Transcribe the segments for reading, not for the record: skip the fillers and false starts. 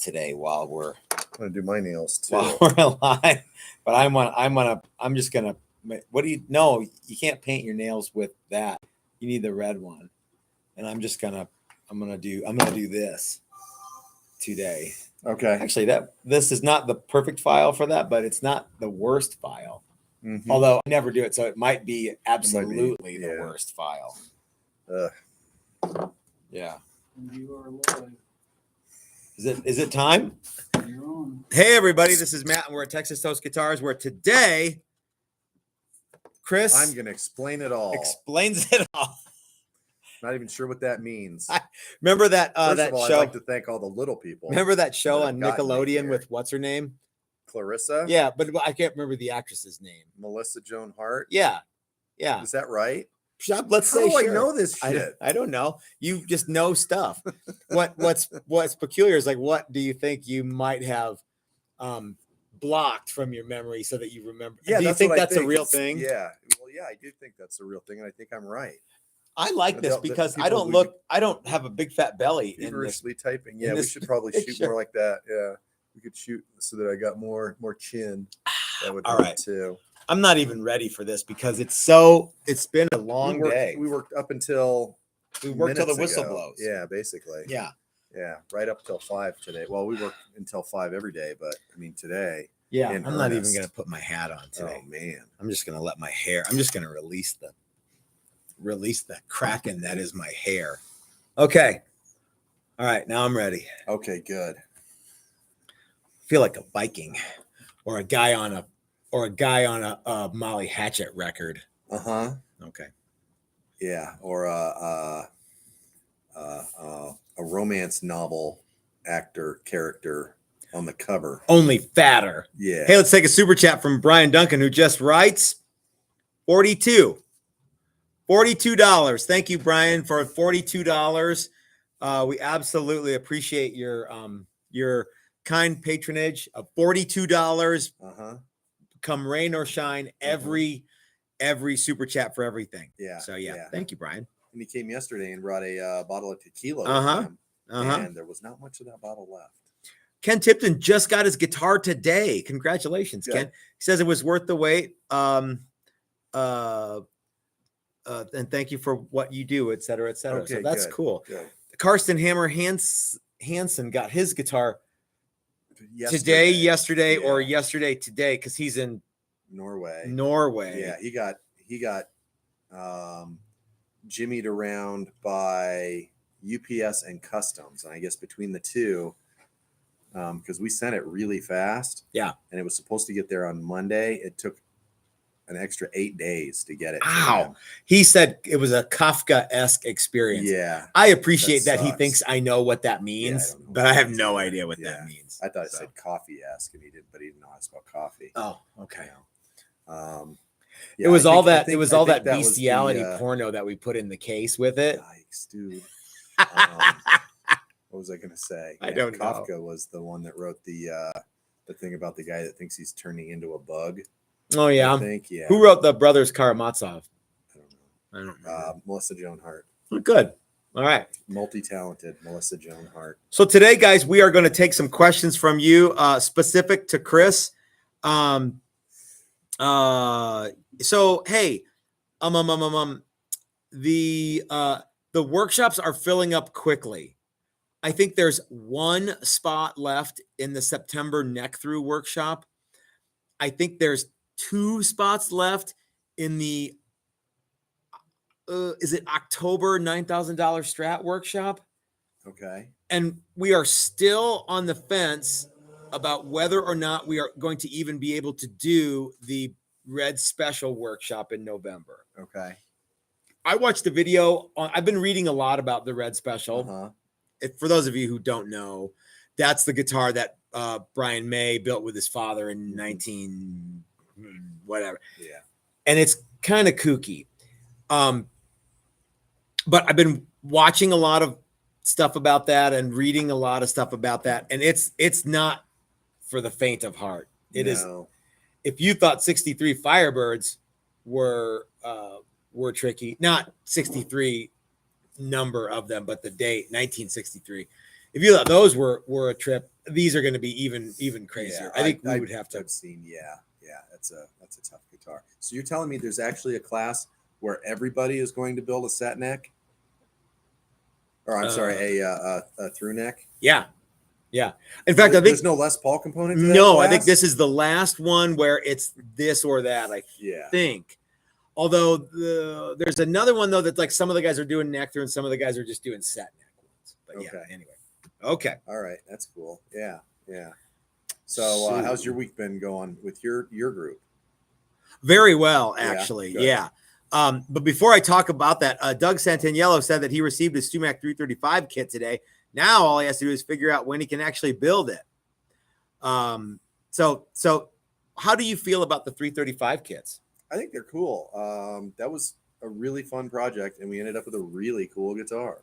today while we're I'm gonna do my nails too. while we're alive. But I'm just gonna. What do you? No, you can't paint your nails with that. You need the red one. And I'm gonna do this today. Okay. Actually, this is not the perfect file for that, but it's not the worst file. Mm-hmm. Although I never do it, so it might be absolutely the yeah. worst file. Yeah. You are live. Is it time? You're on. Hey everybody, this is Matt, and we're at Texas Toast Guitars, where today Chris I'm gonna explain it all. explains it all. Not even sure what that means. Remember that First that of all, show? I'd like to thank all the little people. Remember that show that on have gotten me Nickelodeon here. with what's her name? Clarissa? Yeah, but I can't remember the actress's name. Melissa Joan Hart? Yeah. Is that right? Let's How say do I sure. know this shit? I don't know. You just know stuff. What's peculiar is like, what do you think you might have blocked from your memory so that you remember? Yeah, do you that's think what I that's a real thing? Yeah. Well, yeah, I do think that's a real thing, and I think I'm right. I like this The because people I don't have a big fat belly in this. Feverishly typing. Yeah, in we this should probably shoot picture. more like that. Yeah. We could shoot so that I got more chin. That would All help right. too. I'm not even ready for this because it's been a long day. We worked up until We worked till the minutes whistle ago. blows. Yeah, basically. Yeah. Yeah, right up till 5 today. Well, we work until 5 every day, but I mean today. Yeah. In I'm not even earnest. gonna put my hat on today. Oh man. I'm just gonna let my hair. I'm just gonna release the kraken that is my hair. Okay. All right. Now I'm ready. Okay, good. I feel like a Viking or a guy on a Molly Hatchet record. Uh-huh. Okay. Yeah, or a romance novel actor character on the cover. Only fatter. Yeah. Hey, let's take a super chat from Brian Duncan, who just writes $42. Thank you, Brian, for $42. We absolutely appreciate your kind patronage of $42. Uh-huh. Come rain or shine, every super chat for everything. Yeah. So yeah. Thank you, Brian. And he came yesterday and brought a bottle of tequila with him, and there was not much of that bottle left. Ken Tipton just got his guitar today. Congratulations, Good. Ken. He says it was worth the wait. And thank you for what you do, et cetera, et cetera. Okay, so that's good, cool. Good. Karsten Hammer Hansen got his guitar today, yesterday, or yesterday today, because he's in Norway. Norway. Yeah, he got jimmied around by UPS and Customs, and I guess between the two, because we sent it really fast. Yeah, and it was supposed to get there on Monday. It took an extra 8 days to get it. Wow. He said it was a Kafka-esque experience. Yeah. I appreciate that he sucks. thinks I know what that means, I don't know but what I have that no means. idea what Yeah. that means. I thought it said coffee-esque, and he didn't, but he didn't know how to spell coffee. Oh, okay. Yeah, It was I all think- I that. think- It was I all think that was the, bestiality porno that we put in the case with it. Yikes, dude. What was I going to say? I don't know. Kafka was the one that wrote the thing about the guy that thinks he's turning into a bug. Oh yeah. I think, yeah. Who wrote the Brothers Karamazov? I don't know. I don't know. Melissa Joan Hart. Good. All right. Multi-talented Melissa Joan Hart. So today, guys, we are going to take some questions from you, specific to Chris. So hey, the workshops are filling up quickly. I think there's one spot left in the September neck through workshop. I think there's 2 spots left in the is it October $9,000 Strat workshop? Okay. And we are still on the fence about whether or not we are going to even be able to do the Red Special workshop in November. Okay. I watched the video. I've been reading a lot about the Red Special. Uh-huh. For those of you who don't know, that's the guitar that Brian May built with his father in 19 whatever. Yeah. And it's kind of kooky. But I've been watching a lot of stuff about that and reading a lot of stuff about that. And it's not for the faint of heart. It is. If you thought 63 Firebirds were tricky, not 63 number of them, but the date 1963. if you thought those were a trip, these are going to be even crazier. I think we would have to. I've seen, that's a tough guitar. So you're telling me there's actually a class where everybody is going to build a set neck, or I'm sorry, a through neck? Yeah. In fact, I think there's no Les Paul component to that no. class? I think this is the last one where it's this or that. I think. Although there's another one though that's like some of the guys are doing neck through and some of the guys are just doing set neck ones. But anyway. Okay. All right, that's cool. Yeah. So how's your week been going with your group? Very well, actually. Yeah. But before I talk about that, Doug Santaniello said that he received his STUMAC 335 kit today. Now all he has to do is figure out when he can actually build it. So how do you feel about the 335 kits? I think they're cool. That was a really fun project, and we ended up with a really cool guitar.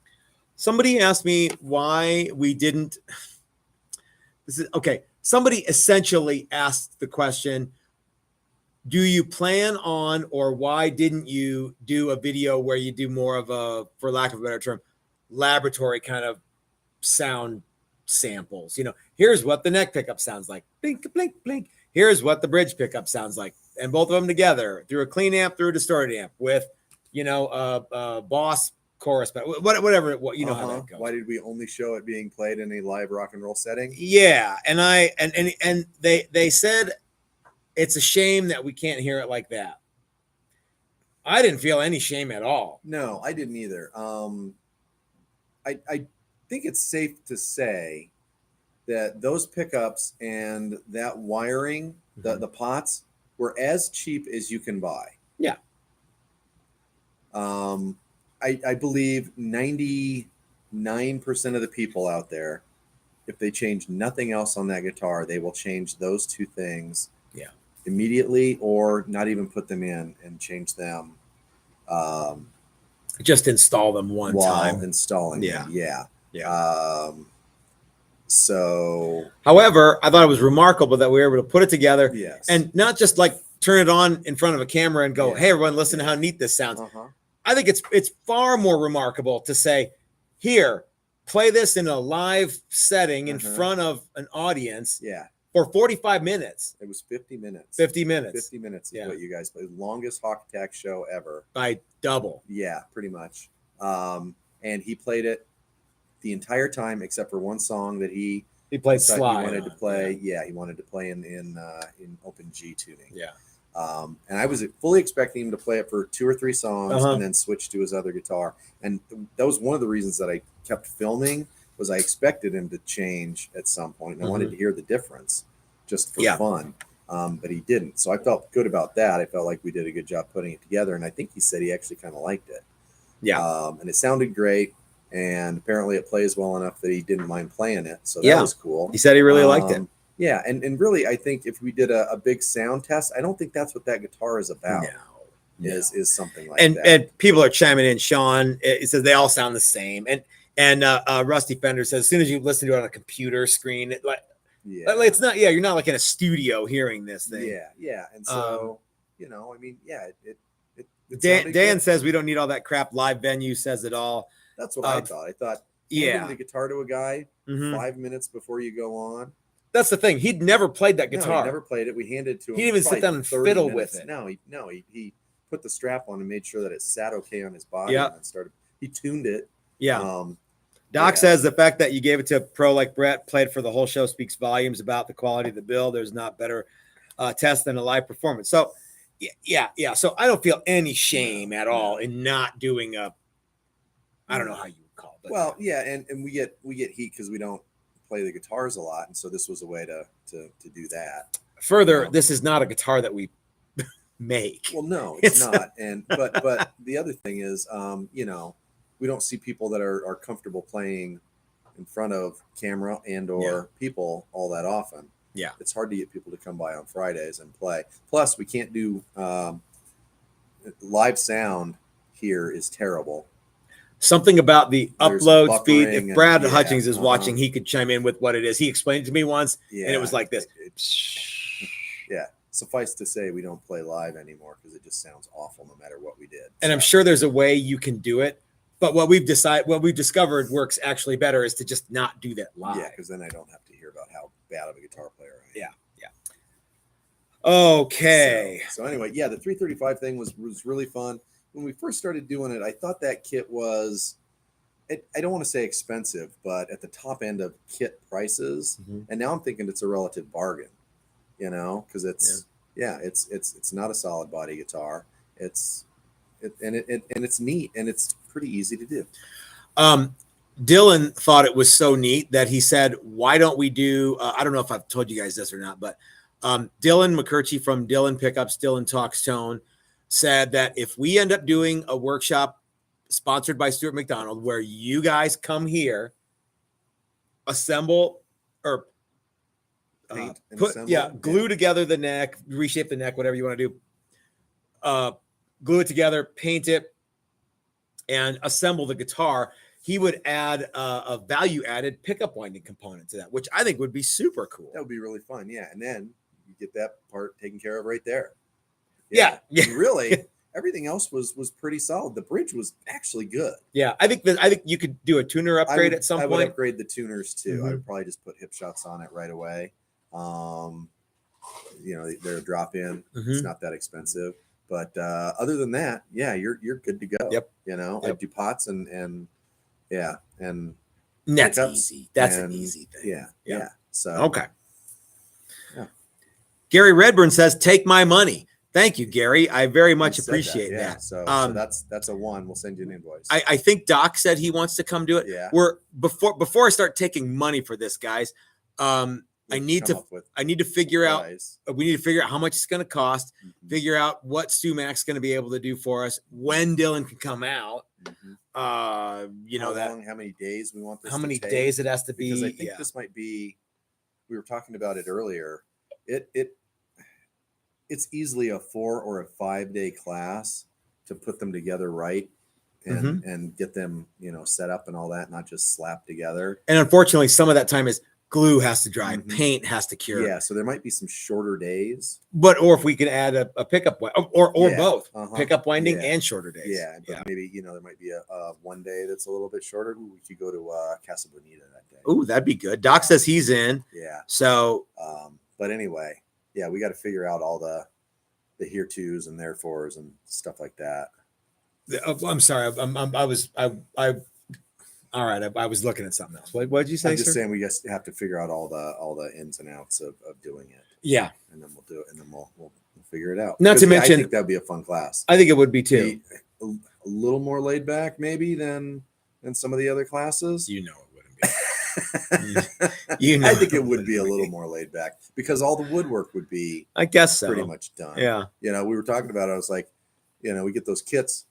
Somebody asked me why we didn't. This is okay. Somebody essentially asked the question, do you plan on, or why didn't you do a video where you do more of a, for lack of a better term, laboratory kind of sound samples? Here's what the neck pickup sounds like. Blink, blink, blink. Here's what the bridge pickup sounds like. And both of them together through a clean amp, through a distorted amp with, Boss chorus, but whatever how that goes. Why did we only show it being played in a live rock and roll setting? Yeah, and they said it's a shame that we can't hear it like that. I didn't feel any shame at all. No, I didn't either. I think it's safe to say that those pickups and that wiring, the pots, were as cheap as you can buy. Yeah. I believe 99% of the people out there, if they change nothing else on that guitar, they will change those two things immediately, or not even put them in and change them. Just install them one time. Installing them. Yeah. So, however, I thought it was remarkable that we were able to put it together and not just like turn it on in front of a camera and go, hey, everyone, listen to how neat this sounds. I think it's far more remarkable to say, here, play this in a live setting in front of an audience for 45 minutes. It was 50 minutes. 50 minutes. 50 minutes is what you guys played. Longest Hawk Attack show ever. By double. Yeah, pretty much. And he played it the entire time except for one song that he played slide. He wanted to play. Yeah, he wanted to play in open G tuning. Yeah. And I was fully expecting him to play it for 2 or 3 songs and then switch to his other guitar. And that was one of the reasons that I kept filming, was I expected him to change at some point. And I wanted to hear the difference just for fun. But he didn't. So I felt good about that. I felt like we did a good job putting it together. And I think he said he actually kind of liked it. Yeah. And it sounded great. And apparently it plays well enough that he didn't mind playing it. So that was cool. He said he really liked it. Yeah, and really, I think if we did a big sound test, I don't think that's what that guitar is about. No. Is something like that. And people are chiming in. Sean, it says they all sound the same. And Rusty Fender says, as soon as you listen to it on a computer screen, it's not. Yeah, you're not like in a studio hearing this thing. Yeah. And so it Dan says we don't need all that crap. Live venue says it all. That's what I thought. I thought handing the guitar to a guy 5 minutes before you go on. That's the thing. He'd never played that guitar. No, he never played it. We handed it to him. He didn't even sit down and fiddle with it. No, he put the strap on and made sure that it sat okay on his body. And he tuned it. Yeah. Doc says the fact that you gave it to a pro like Brett, played for the whole show, speaks volumes about the quality of the build. There's not better test than a live performance. So yeah. So I don't feel any shame at all in not doing I don't know how you would call it. Well, yeah, and we get heat because we don't play the guitars a lot, and so this was a way to do that. Further, this is not a guitar that we make. Well, no, it's not. And but the other thing is, we don't see people that are comfortable playing in front of camera and or people all that often. Yeah, it's hard to get people to come by on Fridays and play. Plus, we can't do live sound here is terrible. Something about the upload speed. If Brad Hutchings is watching, he could chime in with what it is. He explained it to me once, and it was like this. Suffice to say, we don't play live anymore because it just sounds awful no matter what we did. And I'm sure there's a way you can do it, But what we've discovered works actually better is to just not do that live. Yeah, because then I don't have to hear about how bad of a guitar player I am. Yeah. Okay. So anyway, yeah, the 335 thing was really fun. When we first started doing it, I thought that kit was, I don't want to say expensive, but at the top end of kit prices. Mhm. And now I'm thinking it's a relative bargain, because it's not a solid body guitar. It's neat and it's pretty easy to do. Dylan thought it was so neat that he said, why don't we do, I don't know if I've told you guys this or not, but Dylan McCurchie from Dylan Pickups, Dylan Talks Tone, said that if we end up doing a workshop sponsored by Stuart McDonald, where you guys come here, assemble or Paint and put, assemble. glue together the neck, reshape the neck, whatever you want to do, glue it together, paint it, and assemble the guitar, he would add a value added pickup winding component to that, which I think would be super cool. That would be really fun. Yeah. And then you get that part taken care of right there. Yeah. And really, everything else was pretty solid. The bridge was actually good. Yeah. I think you could do a tuner upgrade at some I point. would upgrade the tuners too. Mhm. I would probably just put Hipshots on it right away. They're a drop in. It's not that expensive. But other than that, yeah, you're good to go. Yep. I do pots and and that's pickups easy. That's an and- easy thing. Yeah. So Okay. Yeah. Gary Redburn says, take my money. Thank you, Gary. I very you much said appreciate yeah. that. So that's a one. We'll send you an invoice. I think Doc said he wants to come do it. Yeah. Before I start taking money for this, guys, I need to figure out, we need to figure out how much it's going to cost, figure out what Sumac's going to be able to do for us, when Dylan can come out, how many days we want this how to many take. days it has to be. Because I think this might be, we were talking about it earlier. It's easily a 4 or a 5 day class to put them together right and get them, set up and all that, not just slap together. And unfortunately, some of that time is glue has to dry, paint has to cure. Yeah, so there might be some shorter days. Or if we can add a pickup or both, pickup winding Yeah. and shorter days. Yeah, but maybe there might be a 1 day that's a little bit shorter. Ooh, we could go to Casa Bonita that day. Ooh, that'd be good. Doc says he's in. Yeah. So, but anyway, yeah, we got to figure out all the here twos and therefores and stuff like that. I'm sorry. All right. I was looking at something else. What did you say? I'm just sir? saying we just have to figure out all the ins and outs of doing it. Yeah. And then we'll do it, and then we'll figure it out. Not to Because, mention, I think that'd be a fun class. I think it would be too. Be a little more laid back, maybe than some of the other classes. You know it wouldn't be. I think it would be a little more laid back because all the woodwork would be, I guess so. pretty much done. Yeah. We were talking about it. I was like, we get those kits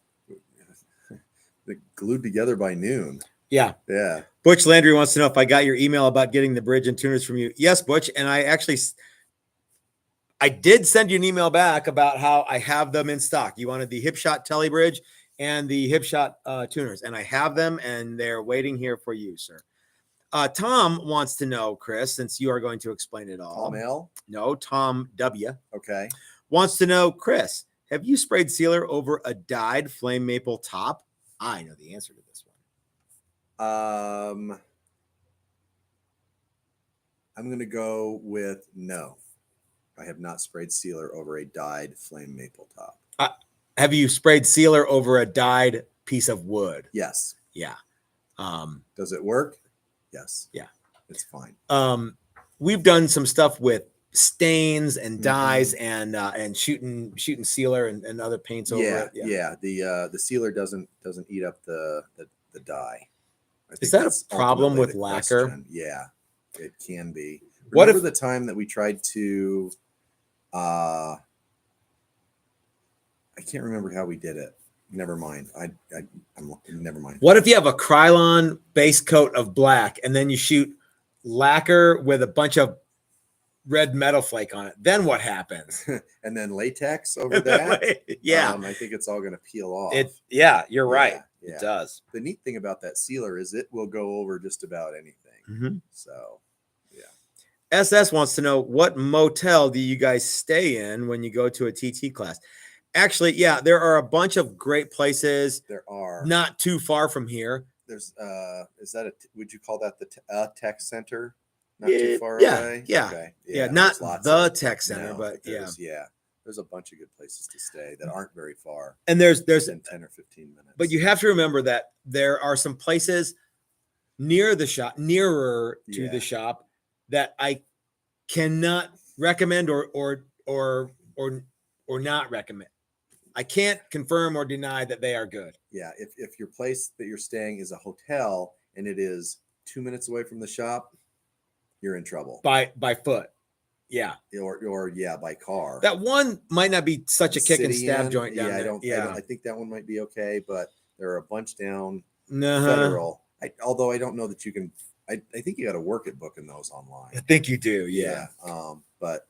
glued together by noon. Yeah. Yeah. Butch Landry wants to know if I got your email about getting the bridge and tuners from you. Yes, Butch. And I did send you an email back about how I have them in stock. You wanted the Hipshot Telly bridge and the Hipshot tuners, and I have them and they're waiting here for you, sir. Tom wants to know, Chris, since you are going to explain it all. Tom L? No, Tom W. Okay. Wants to know, Chris, have you sprayed sealer over a dyed flame maple top? I know the answer to this one. I'm going to go with no. I have not sprayed sealer over a dyed flame maple top. Have you sprayed sealer over a dyed piece of wood? Yes. Yeah. Does it work? Yes. Yeah. It's fine. We've done some stuff with stains and dyes and shooting sealer and other paints over it. Yeah. The sealer doesn't eat up the dye. Is that a that's problem with ultimately the lacquer? question. Yeah, it can be. What Remember the time that we tried to I can't remember how we did it. Never mind. I'm never mind. What if you have a Krylon base coat of black and then you shoot lacquer with a bunch of red metal flake on it? Then what happens? And then latex over that? Yeah. I think it's all going to peel off. You're right. Yeah. It does. The neat thing about that sealer is it will go over just about anything. So, yeah. SS wants to know, what motel do you guys stay in when you go to a TT class? Actually, yeah, there are a bunch of great places There are. not too far from here. There's is that would you call that the tech center? Not too far Yeah, away. yeah. Okay. Yeah, not there's lots the of- tech center, no, but yeah. there's a bunch of good places to stay that aren't very far. And there's Within 10 or 15 minutes. but you have to remember that there are some places nearer to Yeah. the shop that I cannot recommend or not recommend. I can't confirm or deny that they are good. Yeah, if your place that you're staying is a hotel and it is 2 minutes away from the shop, you're in trouble. By foot. Yeah. Or by car. That one might not be such a kick and City stab Inn, joint down yeah, there. I think that one might be okay, but there are a bunch down Uh-huh. Federal. Although I don't know that you can. I think you got to work at booking those online. I think you do. Yeah. But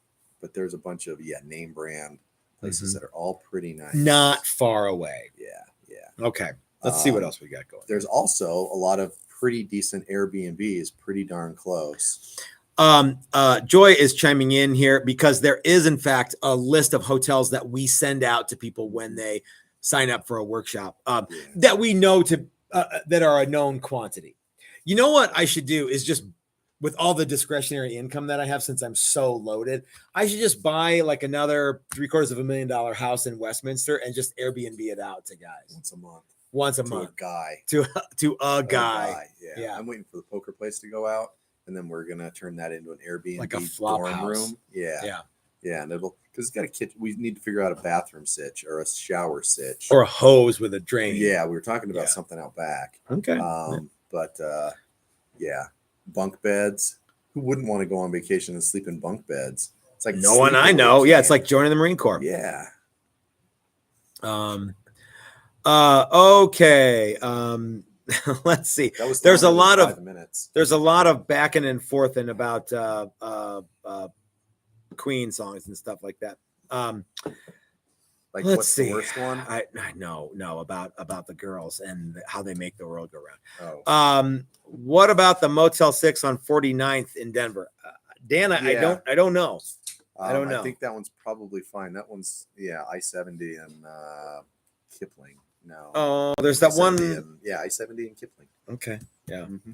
there's a bunch of name brand places that are all pretty nice. Not far away. Yeah. Okay. Let's see what else we got going. There's also a lot of pretty decent Airbnbs, pretty darn close. Joy is chiming in here because there is in fact a list of hotels that we send out to people when they sign up for a workshop that we know that are a known quantity. You know what I should do is just, with all the discretionary income that I have, since I'm so loaded, I should just buy like another $750,000 house in Westminster and just Airbnb it out to guys Once a to month. A guy. to a guy. Yeah. Yeah. I'm waiting for the poker place to go out, and then we're gonna turn that into an Airbnb, Like a flop dorm house. room. Yeah, and because it's got a kitchen. We need to figure out a bathroom sitch or a shower sitch Or a hose with a drain. Yeah, we were talking about something out back. Okay. But bunk beds. Who wouldn't want to go on vacation and sleep in bunk beds? It's like no one I know. Yeah, it's like joining the Marine Corps. Yeah. Okay. Let's see. There's a lot of minutes. There's a lot of backing and forth and about Queen songs and stuff like that. Like, let's what's see. the worst one? I know about the girls and how they make the world go round. Oh. What about the Motel 6 on 49th in Denver? Dan, I don't know. I don't know. I think that one's probably fine. That one's I-70 and Kipling. No. Oh, there's that one. I-70 and Kipling. Okay. Yeah. Mm-hmm.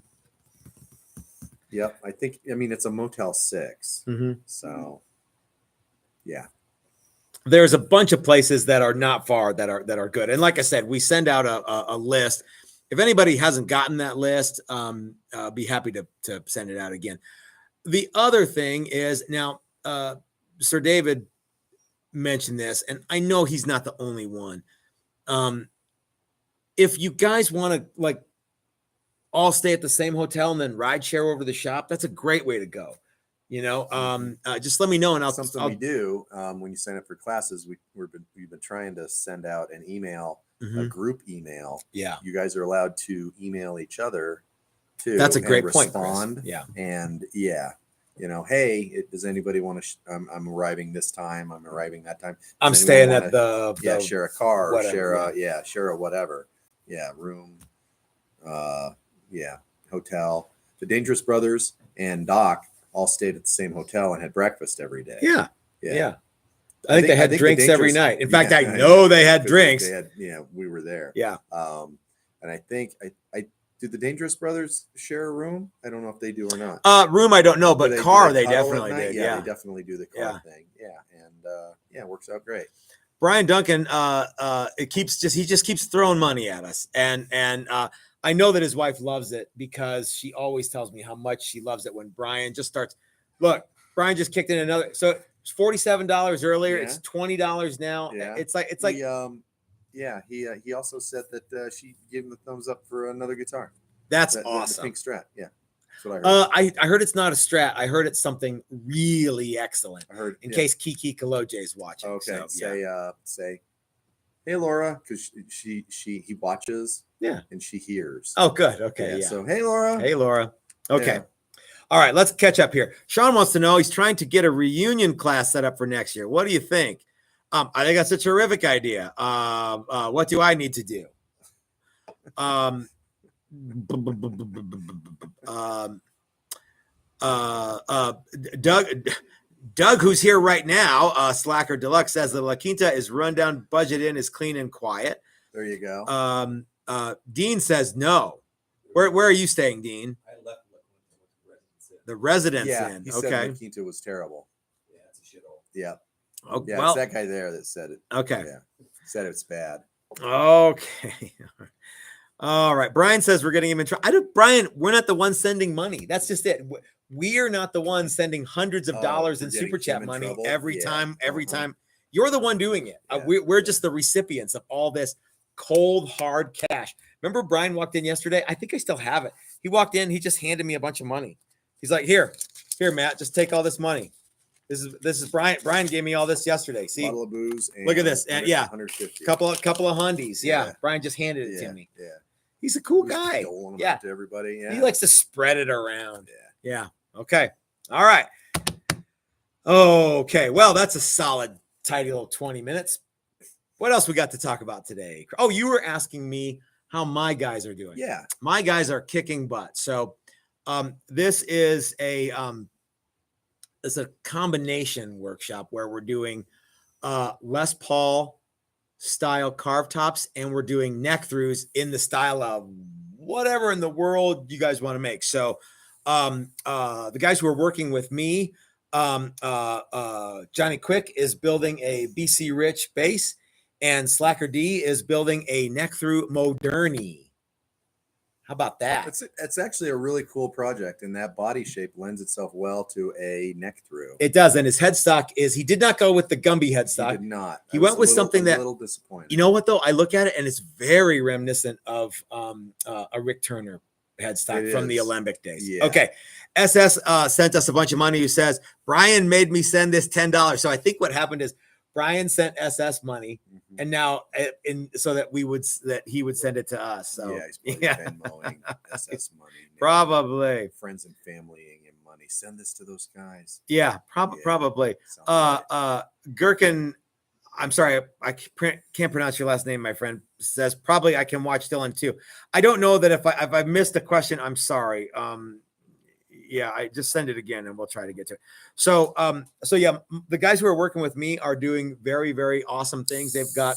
Yep. I mean, it's a Motel 6. Mm-hmm. So, yeah. There's a bunch of places that are not far that are good. And like I said, we send out a list. If anybody hasn't gotten that list, be happy to send it out again. The other thing is now, Sir David mentioned this, and I know he's not the only one. If you guys want to all stay at the same hotel and then ride share over the shop, that's a great way to go. Just let me know, and I'll we do when you sign up for classes. We've been trying to send out an email, a group email. Yeah, you guys are allowed to email each other too. That's a great point. Respond. Yeah, and hey, does anybody want to? I'm arriving this time. I'm arriving that time. I'm staying at the share a car, whatever, or share a whatever. Yeah, room. Hotel. The Dangerous Brothers and Doc all stayed at the same hotel and had breakfast every day. Yeah. I think they had drinks every night. In fact, I know they had drinks. We were there. Yeah. And I think I do the Dangerous Brothers share a room? I don't know if they do or not. Room, I don't know, but car they cuddle definitely did. Yeah, they definitely do the car thing. Yeah, and it works out great. Brian Duncan, he just keeps throwing money at us, and I know that his wife loves it because she always tells me how much she loves it when Brian just starts. Look, Brian just kicked in another. So it's $47 earlier. Yeah. It's $20 now. Yeah. It's like. He also said that she gave him the thumbs up for another guitar. That's awesome. The pink Strat. Yeah. That's what I heard. I heard it's not a Strat. I heard it's something really excellent. I heard in case Kiki Kaloje is watching. Okay. So, say, hey Laura, because he watches. Yeah. And she hears. Oh, good. Okay. Yeah. So hey Laura. Hey Laura. Okay. Yeah. All right. Let's catch up here. Sean wants to know, he's trying to get a reunion class set up for next year. What do you think? I think that's a terrific idea. What do I need to do? Doug, who's here right now, Slacker Deluxe, says the La Quinta is run down, budget in, is clean and quiet. There you go. Dean says no. Where are you staying, Dean? I left The Residence Yeah, Inn. he said Okay. La Quinta was terrible. Yeah, it's a shithole. Yeah. Oh, Yeah, well, it's that guy there that said it. okay. Yeah. Said it's bad. Okay. All right. Brian says we're getting him in trouble. Brian, we're not the ones sending money. That's just it. We are not the ones sending hundreds of dollars we're in getting super chat Tim in money trouble? every Yeah. time. Every Uh-huh. time. You're the one doing it. Yeah. We're just the recipients of all this cold, hard cash. Remember Brian walked in yesterday? I think I still have it. He walked in. He just handed me a bunch of money. He's like, here, Matt, just take all this money. This is Brian. Brian gave me all this yesterday. See, Bottle of booze. And look at this. And yeah, 150. couple of hundies. Yeah. Yeah. Brian just handed it Yeah. to me. Yeah. He's a cool Just guy. doling them Yeah. out to everybody. Yeah. He likes to spread it around. Yeah. Yeah. Okay. All right. Okay. Well, that's a solid, tidy little 20 minutes. What else we got to talk about today? Oh, you were asking me how my guys are doing. Yeah. My guys are kicking butt. So this is it's a combination workshop where we're doing Les Paul style carve tops, and we're doing neck throughs in the style of whatever in the world you guys want to make. So the guys who are working with me, Johnny Quick is building a BC Rich base, and Slacker D is building a neck through Moderni. How about that? It's actually a really cool project, and that body shape lends itself well to a neck through. It does, and his headstock is, he did not go with the Gumby He headstock. did not. He I went was with something a that- little disappointed. You know what though? I look at it and it's very reminiscent of a Rick Turner headstock It from the is. Alembic days. Yeah. Okay. SS sent us a bunch of money who says, Brian made me send this $10. So I think what happened is Brian sent SS money, Mhm. and now so that he would send it to us. So Yeah, he's probably Venmoing SS money. probably. Friends and familying him money. Send this to those guys. Yeah, Yeah. probably. Sounds right. Gherkin, I'm sorry, I can't pronounce your last name, my friend, says probably I can watch Dylan too. I don't know that if I missed a question, I'm sorry. Yeah, I just send it again and we'll try to get to it. So yeah, the guys who are working with me are doing very, very awesome things. They've got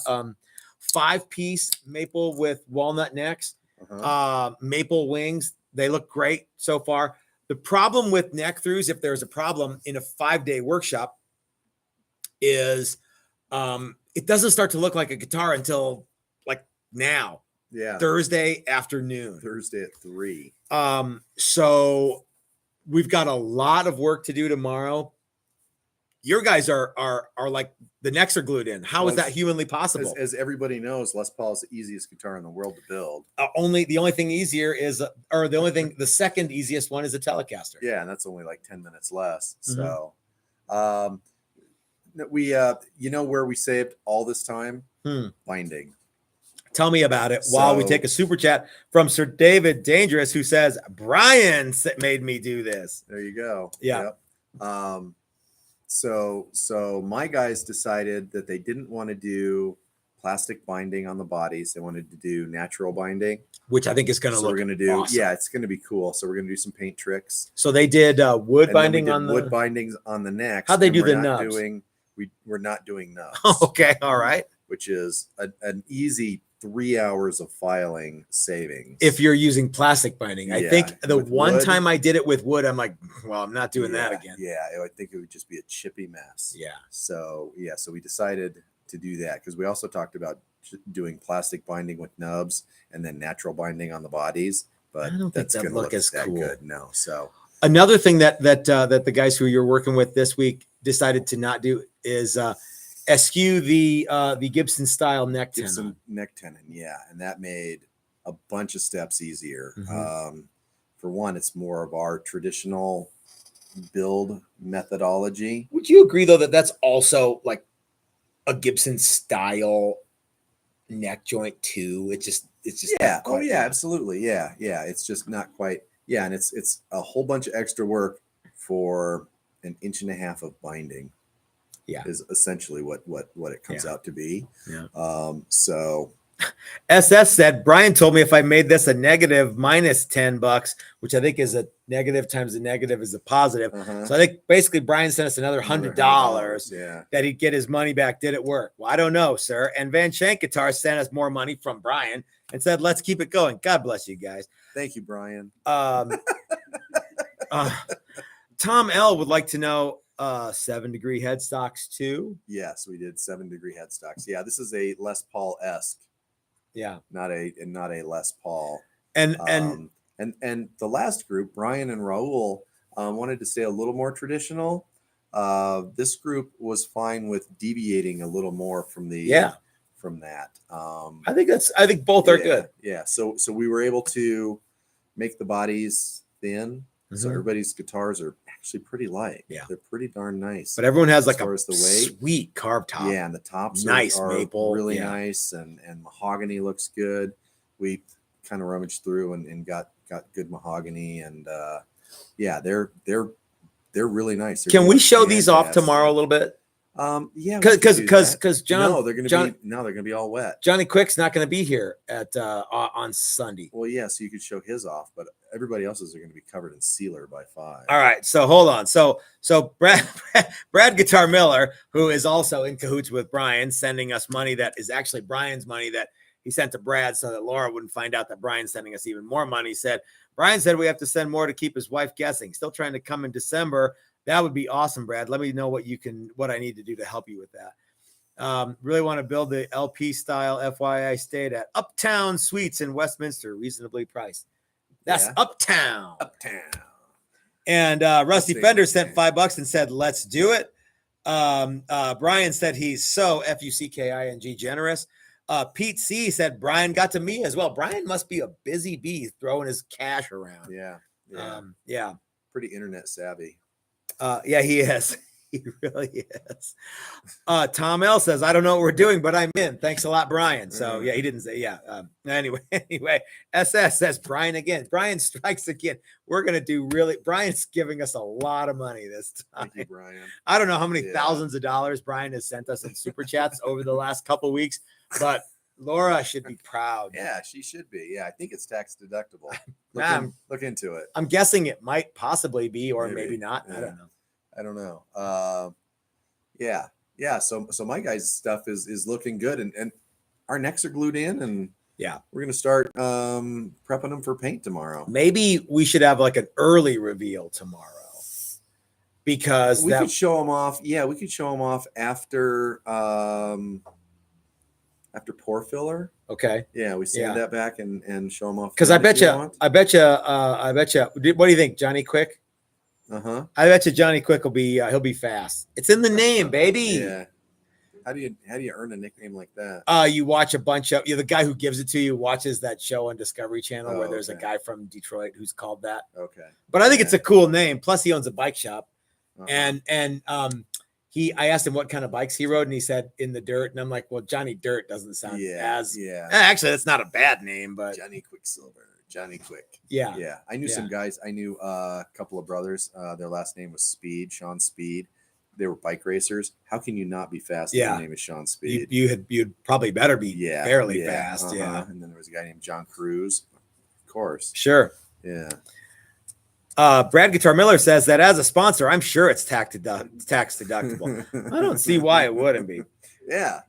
5-piece maple with walnut necks, Uh-huh. maple wings. They look great so far. The problem with neck throughs, if there's a problem in a 5-day workshop, is it doesn't start to look like a guitar until like now, Yeah. Thursday afternoon. Thursday at 3. So we've got a lot of work to do tomorrow. Your guys are like the necks are glued in. How is Well, that humanly possible? As everybody knows, Les Paul is the easiest guitar in the world to build. The only thing easier is, the second easiest one is a Telecaster. Yeah, and that's only like 10 minutes less. Mhm. So, we, you know where we saved all this time? Binding. Tell me about it while we So- take a super chat from Sir David Dangerous, who says, Brian made me do this. There you go. Yeah. Yep. So my guys decided that they didn't want to do plastic binding on the bodies. They wanted to do natural binding. Which I think is going to So we're look going to do, awesome. yeah, it's going to be cool. So we're going to do some paint tricks. So they did wood And then we binding did on the wood bindings on the necks. How'd they and do we're the not nubs? We're not doing nubs. Okay, all right. Which is an easy 3 hours of filing savings. If you're using plastic binding, I Yeah, think the with one wood- time I did it with wood, I'm like, well, I'm not doing that Yeah, again. Yeah, I think it would just be a chippy mess. Yeah. So we decided to do that because we also talked about doing plastic binding with nubs and then natural binding on the bodies. But I don't think that's that gonna look as that cool. good. No. So Another thing that the guys who you're working with this week decided to not do is eschew the Gibson style neck tenon. Gibson neck tenon, yeah, and that made a bunch of steps easier. Mhm. For one, it's more of our traditional build methodology. Would you agree though that that's also like a Gibson style neck joint too? It's just Yeah. not Oh, quite yeah. that. Absolutely. Yeah. Yeah. It's just not quite. Yeah, and it's a whole bunch of extra work for an inch and a half of binding. Yeah. Is essentially what it comes Yeah. out to be. Yeah. So SS said, Brian told me if I made this a negative minus $10, which I think is a negative times a negative is a positive. Uh-huh. So I think basically Brian sent us another $100 Yeah. that he'd get his money back. Did it work? Well, I don't know, sir. And Van Shank Guitar sent us more money from Brian and said, let's keep it going. God bless you guys. Thank you, Brian. Tom L would like to know 7-degree headstocks too. Yes, we did 7-degree headstocks. Yeah, this is a Les Paul-esque. Yeah, not a Les Paul. And the last group, Brian and Raul, wanted to stay a little more traditional. This group was fine with deviating a little more from from that. I think both are good. Yeah. So we were able to make the bodies thin. So everybody's guitars are actually pretty light. Yeah, they're pretty darn nice. But everyone has like a sweet carved top. Yeah, and the tops nice are maple, really nice, and mahogany looks good. We kind of rummaged through and got good mahogany, and yeah, they're really nice. Can we show these off tomorrow a little bit? Yeah, because John, no, they're gonna be all wet. Johnny Quick's not gonna be here at on Sunday. Well, yeah, so you could show his off, but everybody else's are gonna be covered in sealer by 5. All right, so hold on. So Brad Guitar Miller, who is also in cahoots with Brian, sending us money that is actually Brian's money that he sent to Brad so that Laura wouldn't find out that Brian's sending us even more money. Brian said we have to send more to keep his wife guessing. Still trying to come in December. That would be awesome, Brad. Let me know what I need to do to help you with that. Really want to build the LP style FYI stayed at Uptown Suites in Westminster, reasonably priced. That's Uptown. And Rusty Fender sent $5 and said, let's do it. Brian said he's so FUCKING generous. Pete C said Brian got to me as well. Brian must be a busy bee throwing his cash around. Yeah. Pretty internet savvy. Yeah, he is. He really is. Tom L says, I don't know what we're doing, but I'm in. Thanks a lot, Brian. So yeah, he didn't say, yeah. Anyway, SS says Brian again. Brian strikes again. We're going to do Brian's giving us a lot of money this time. Thank you, Brian. I don't know how many thousands of dollars Brian has sent us in super chats over the last couple of weeks, but Laura should be proud. Yeah, she should be. Yeah, I think it's tax deductible. Look into it. I'm guessing it might possibly be, or maybe not. Yeah. I don't know. Yeah. So my guys' stuff is looking good, and our necks are glued in, and we're gonna start prepping them for paint tomorrow. Maybe we should have like an early reveal tomorrow, because we could show them off. Yeah, we could show them off after pour filler. Okay. Yeah, we sand that back and show them off. Because I bet you. What do you think, Johnny Quick? I bet you Johnny Quick will be. He'll be fast. It's in the name, baby. Yeah. How do you earn a nickname like that? You watch a bunch of the guy who gives it to you watches that show on Discovery Channel where there's a guy from Detroit who's called that. Okay. But I think it's a cool name. Plus, he owns a bike shop, and I asked him what kind of bikes he rode, and he said in the dirt, and I'm like, well, Johnny Dirt doesn't sound as Actually, that's not a bad name, but Johnny Quicksilver. Johnny Quick. Yeah. I knew some guys. I knew a couple of brothers. Their last name was Speed, Sean Speed. They were bike racers. How can you not be fast if your name is Sean Speed? You'd probably better be fairly fast. And then there was a guy named John Cruz. Of course. Sure. Yeah. Brad Guitar Miller says that as a sponsor, I'm sure it's tax deductible. I don't see why it wouldn't be. Yeah.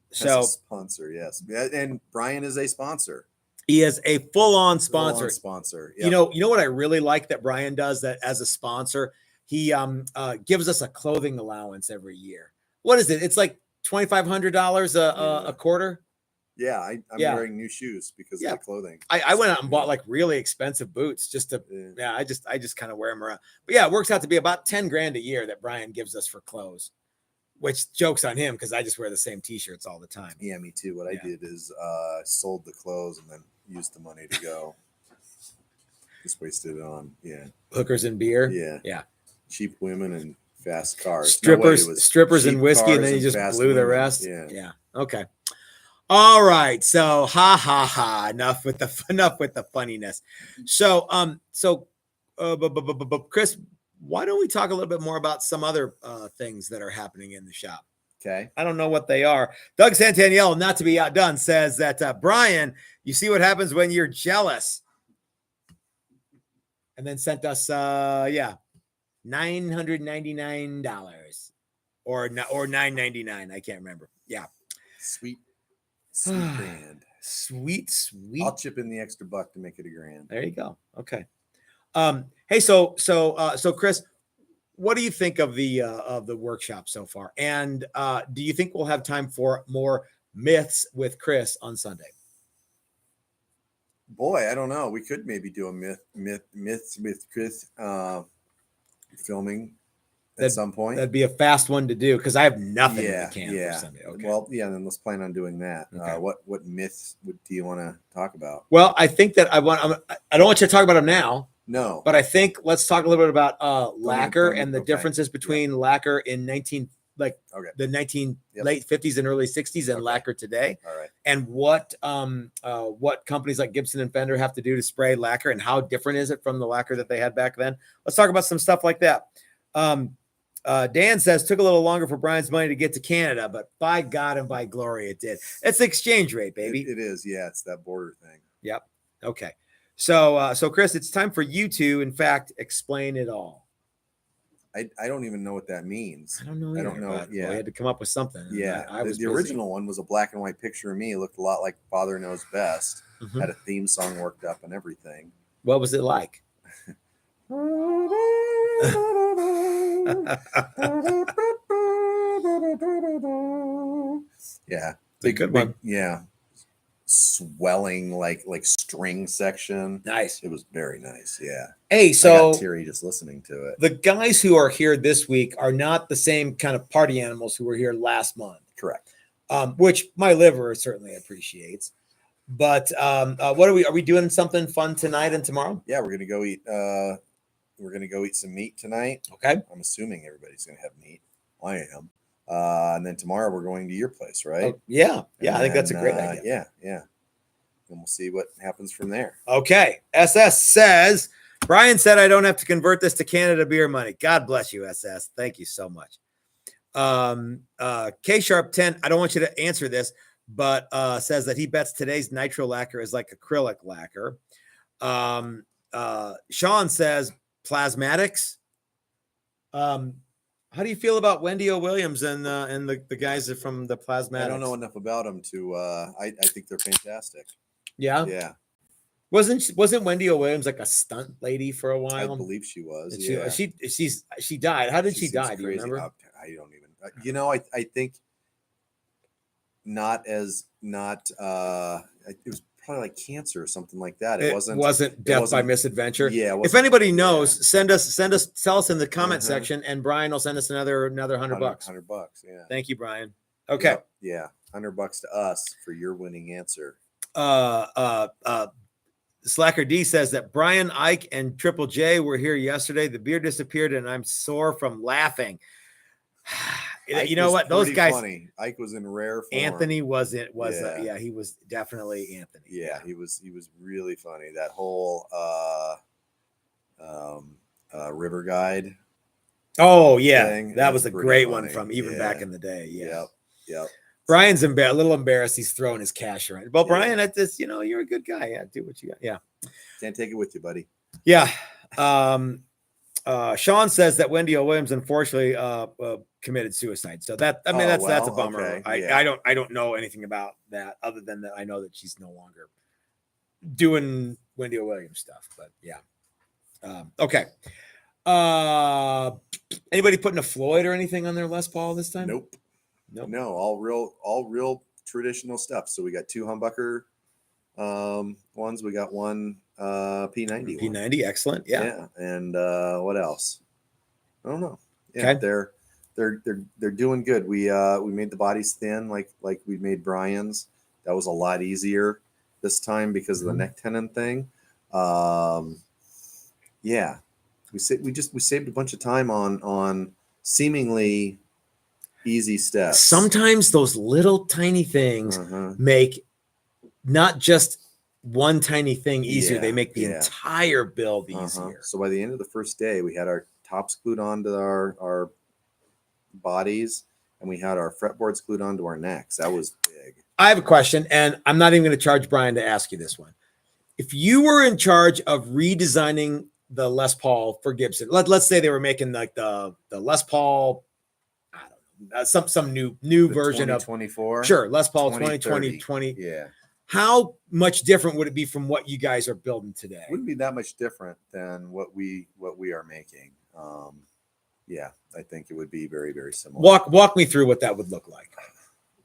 So as a sponsor, yes. And Brian is a sponsor. He is a full-on sponsor. Full-on sponsor. Yep. You know what I really like that Brian does that as a sponsor? He gives us a clothing allowance every year. What is it? It's like $2,500 a quarter. Yeah, I'm wearing new shoes because of the clothing. I went out and bought like really expensive boots just to I just kind of wear them around. But yeah, it works out to be about 10 grand a year that Brian gives us for clothes. Which joke's on him because I just wear the same t-shirts all the time. Yeah, me too. What I did is sold the clothes and then used the money to go. Just wasted it on hookers and beer. Yeah. Cheap women and fast cars. Strippers and whiskey, and then you just blew the rest. Yeah. Okay. All right. So enough with the funniness. So Chris, why don't we talk a little bit more about some other things that are happening in the shop? Okay. I don't know what they are. Doug Santaniello, not to be outdone, says that Brian, you see what happens when you're jealous. And then sent us $999 or $9.99. I can't remember. Yeah. Sweet grand. Sweet. I'll chip in the extra buck to make it $1,000. There you go. Okay. Hey, so Chris, what do you think of the workshop so far? And do you think we'll have time for more myths with Chris on Sunday? Boy, I don't know. We could maybe do a myths with Chris filming at some point. That'd be a fast one to do because I have nothing in the can for Sunday. Okay. Well, yeah, then let's plan on doing that. Okay. What myths do you want to talk about? Well, I think that I don't want you to talk about them now. No. But I think let's talk a little bit about lacquer and the okay. differences between lacquer in late 50s and early 60s and lacquer today. All right. And what companies like Gibson and Fender have to do to spray lacquer and how different is it from the lacquer that they had back then? Let's talk about some stuff like that. Dan says took a little longer for Brian's money to get to Canada, but by God and by glory it did. It's the exchange rate, baby. It is. Yeah, it's that border thing. Yep. Okay. So Chris, it's time for you to, in fact, explain it all. I don't even know what that means. I don't know. I don't know. Yeah, I had to come up with something. Yeah, I was the original one was a black and white picture of me. It looked a lot like Father Knows Best. Mhm. Had a theme song worked up and everything. What was it like? Yeah, It's a good one. Yeah, swelling like string section. Nice. It was very nice. Yeah. Hey, I so got teary just listening to it. the guys who are here this week are not the same kind of party animals who were here last month. Correct. Which my liver certainly appreciates. But what are we doing something fun tonight and tomorrow? Yeah, we're gonna go eat. We're gonna go eat some meat tonight. Okay. I'm assuming everybody's gonna have meat. I am. And then tomorrow we're going to your place, right? Oh, yeah. And I think that's a then, great idea. Yeah. And we'll see what happens from there. Okay. SS says, Brian said I don't have to convert this to Canada beer money. God bless you, SS. Thank you so much. K Sharp 10, I don't want you to answer this, but says that he bets today's nitro lacquer is like acrylic lacquer. Sean says plasmatics. How do you feel about Wendy O. Williams and the guys from the Plasmatics? I don't know enough about them to. I think they're fantastic. Yeah. Yeah. Wasn't Wendy O. Williams like a stunt lady for a while? I believe she was. And Yeah. She died. How did she die? Do you crazy. remember? I don't even. I think it was probably like cancer or something like that. It wasn't death by misadventure. Yeah. If anybody knows, send us, tell us in the comment section, and Brian will send us another $100. $100. Yeah. Thank you, Brian. Okay. Yeah. $100 to us for your winning answer. Slacker D says that Brian, Ike, and Triple J were here yesterday. The beer disappeared, and I'm sore from laughing. You know what? Those guys. Funny. Ike was in rare form. Anthony he was definitely Anthony. Yeah, he was really funny. That whole river guide. Oh yeah, thing, that was a great one funny. from even back in the day. Yeah. Yep. Brian's a little embarrassed. He's throwing his cash around. Well, Brian, at this, you're a good guy. Yeah, do what you got. Yeah. Can't take it with you, buddy. Yeah. Sean says that Wendy O. Williams unfortunately committed suicide. So that's a bummer. Okay. Yeah. I don't know anything about that other than that I know that she's no longer doing Wendy O. Williams stuff. But yeah. Okay. Anybody putting a Floyd or anything on their Les Paul this time? Nope. Nope. No, all real traditional stuff. So we got 2 humbucker ones. We got one P90. P90, excellent. Yeah. And what else? I don't know. Yeah, Okay. they're doing good. We made the bodies thin like we made Brian's. That was a lot easier this time because of the neck tenon thing. Yeah. We saved a bunch of time on seemingly easy steps. Sometimes those little tiny things make not just one tiny thing easier. They make the entire build easier. So by the end of the first day, we had our tops glued onto our bodies, and we had our fretboards glued onto our necks. That was big. I have a question, and I'm not even going to charge Brian to ask you this one. If you were in charge of redesigning the Les Paul for Gibson, let's say they were making like the Les Paul, I don't know, some new version of 2024. Sure, Les Paul 2030. 2020. Yeah. How much different would it be from what you guys are building today? Wouldn't be that much different than what we are making. Yeah, I think it would be very, very similar. Walk me through what that would look like.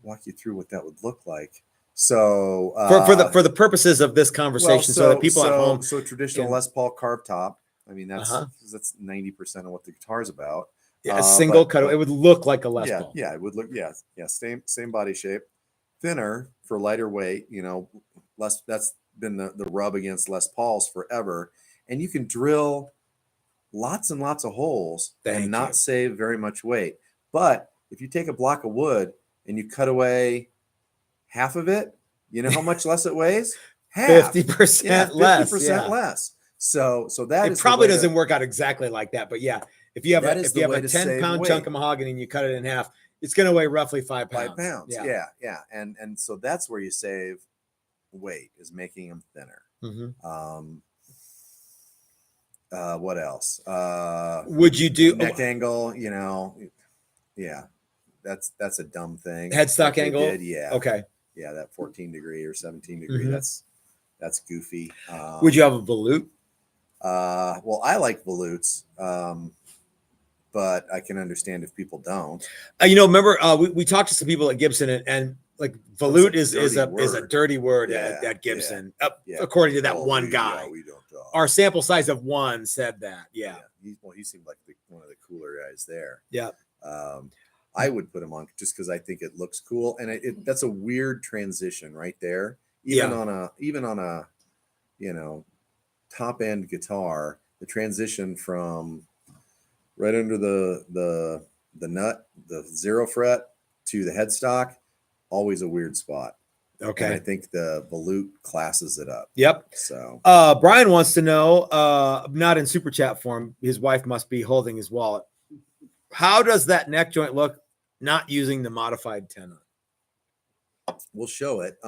Walk you through what that would look like. So for the purposes of this conversation, so that people at home. So traditional can- Les Paul carved top. I mean, that's Uh-huh. 90% of what the guitar's about. A single but- cut. It would look like a Les Paul. Yeah, it would look. Yeah, same body shape, thinner for lighter weight. Less. That's been the rub against Les Pauls forever, and you can drill lots and lots of holes Thank and not you. save very much weight. But if you take a block of wood and you cut away half of it, you know how much less it weighs? Half. 50% less. 50% Yeah. less. So that It is the probably way doesn't work out exactly like that, but yeah, if you have That a is if the you have way a to 10-pound save chunk weight. of mahogany and you cut it in half, it's going to weigh roughly 5 pounds. 5 pounds. Yeah. And so that's where you save weight, is making them thinner. Mhm. What else? Would you do neck angle? Yeah, that's a dumb thing. headstock that they angle? did. Yeah. Okay. Yeah, that 14 degree or 17 degree. Mhm. That's goofy. Would you have a volute? Well, I like volutes, but I can understand if people don't. Remember we talked to some people at Gibson, and like volute is a word. dirty word Yeah, at Gibson, yeah. according to that Oh, one guy. we don't talk. Our sample size of one said that. Yeah. He seemed like one of the cooler guys there. Yeah. I would put him on just because I think it looks cool, and that's a weird transition right there. Even on a top end guitar, the transition from right under the nut, the 0 fret, to the headstock, always a weird spot. Okay. And I think the volute classes it up. Yep. So Brian wants to know, not in super chat form, his wife must be holding his wallet. How does that neck joint look not using the modified tenon? we'll show it.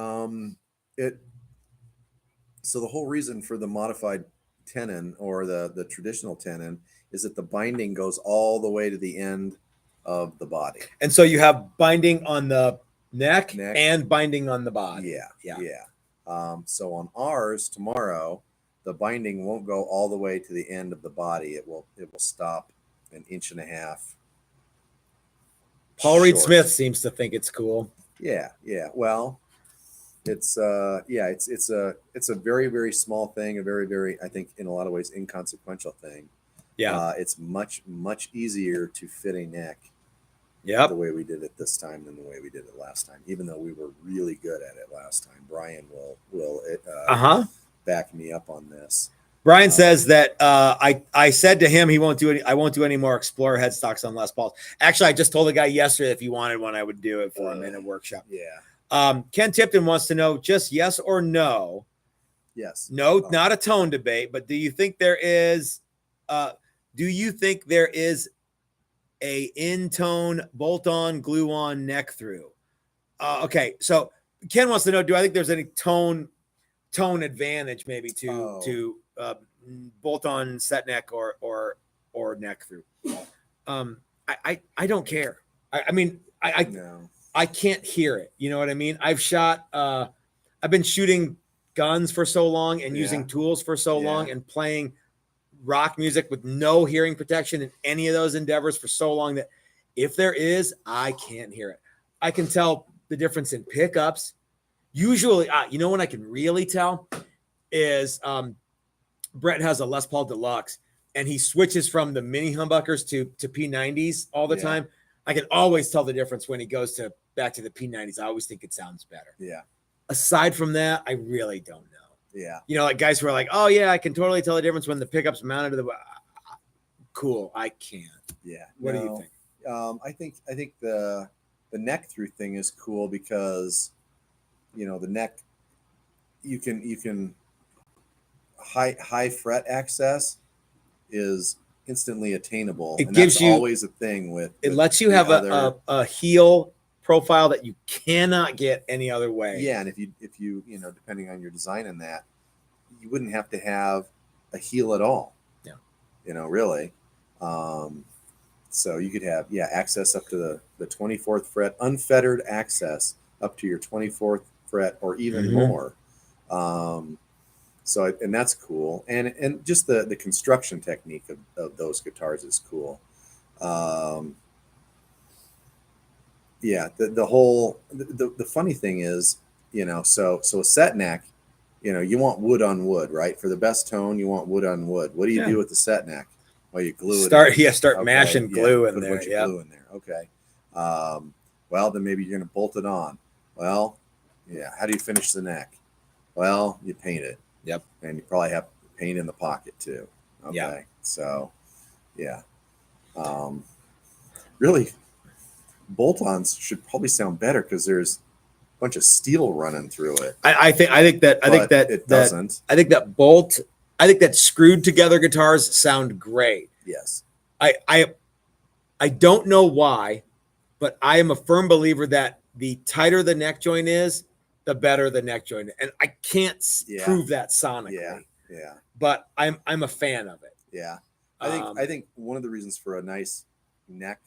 So the whole reason for the modified tenon, or the traditional tenon, is that the binding goes all the way to the end of the body. And so you have binding on the neck Neck. and binding on the body. Yeah. So on ours tomorrow, the binding won't go all the way to the end of the body. It will stop an inch and a half. Paul Reed short. Smith seems to think it's cool. Yeah. Well, it's a very, very small thing, a very, very, I think in a lot of ways inconsequential thing. Yeah. It's much, much easier to fit a neck Yep. the way we did it this time than the way we did it last time, even though we were really good at it last time. Brian will back me up on this. Brian says that I said to him I won't do any more Explorer headstocks on Les Pauls. Actually, I just told the guy yesterday if he wanted one, I would do it for him in a workshop. Yeah. Ken Tipton wants to know just yes or no. Yes. No, not a tone debate, but do you think there is a in-tone bolt-on, glue-on neck through? Okay, so Ken wants to know, do I think there's any tone advantage maybe to bolt-on set neck or neck through? I don't care. I mean, No. I can't hear it. You know what I mean? I've been shooting guns for so long and using tools for so long and playing rock music with no hearing protection in any of those endeavors for so long that if there is, I can't hear it. I can tell the difference in pickups. Usually, when I can really tell is Brett has a Les Paul Deluxe and he switches from the mini humbuckers to P90s all the time. I can always tell the difference when he goes back to the P90s. I always think it sounds better. Yeah. Aside from that, I really don't know. Yeah. Like guys who are like, oh yeah, I can totally tell the difference when the pickup's mounted to the cool. I can't. Yeah. What do you think? I think the neck through thing is cool because the neck, you can high fret access is instantly attainable. It and gives that's you- always a thing with It lets you the have other- a heel profile that you cannot get any other way. Yeah, and if you depending on your design in that, you wouldn't have to have a heel at all. Yeah. Really. So you could have access up to the 24th fret, unfettered access up to your 24th fret or even Mhm. more. And that's cool. And just the construction technique of those guitars is cool. The funny thing is, so a set neck, you want wood on wood, right? For the best tone, you want wood on wood. What do you do with the set neck? Well, you glue it in. Start mashing glue in put there. a bunch of glue in there. Okay. Well, then maybe you're going to bolt it on. Well, how do you finish the neck? Well, you paint it. Yep. And you probably have paint in the pocket too. Okay. Yeah. So, really, bolt-ons should probably sound better because there's a bunch of steel running through it. I think that It doesn't. I think that screwed together guitars sound great. Yes. I don't know why, but I am a firm believer that the tighter the neck joint is, the better the neck joint. And I can't prove that sonically. Yeah. But I'm a fan of it. Yeah. I think one of the reasons for a nice neck,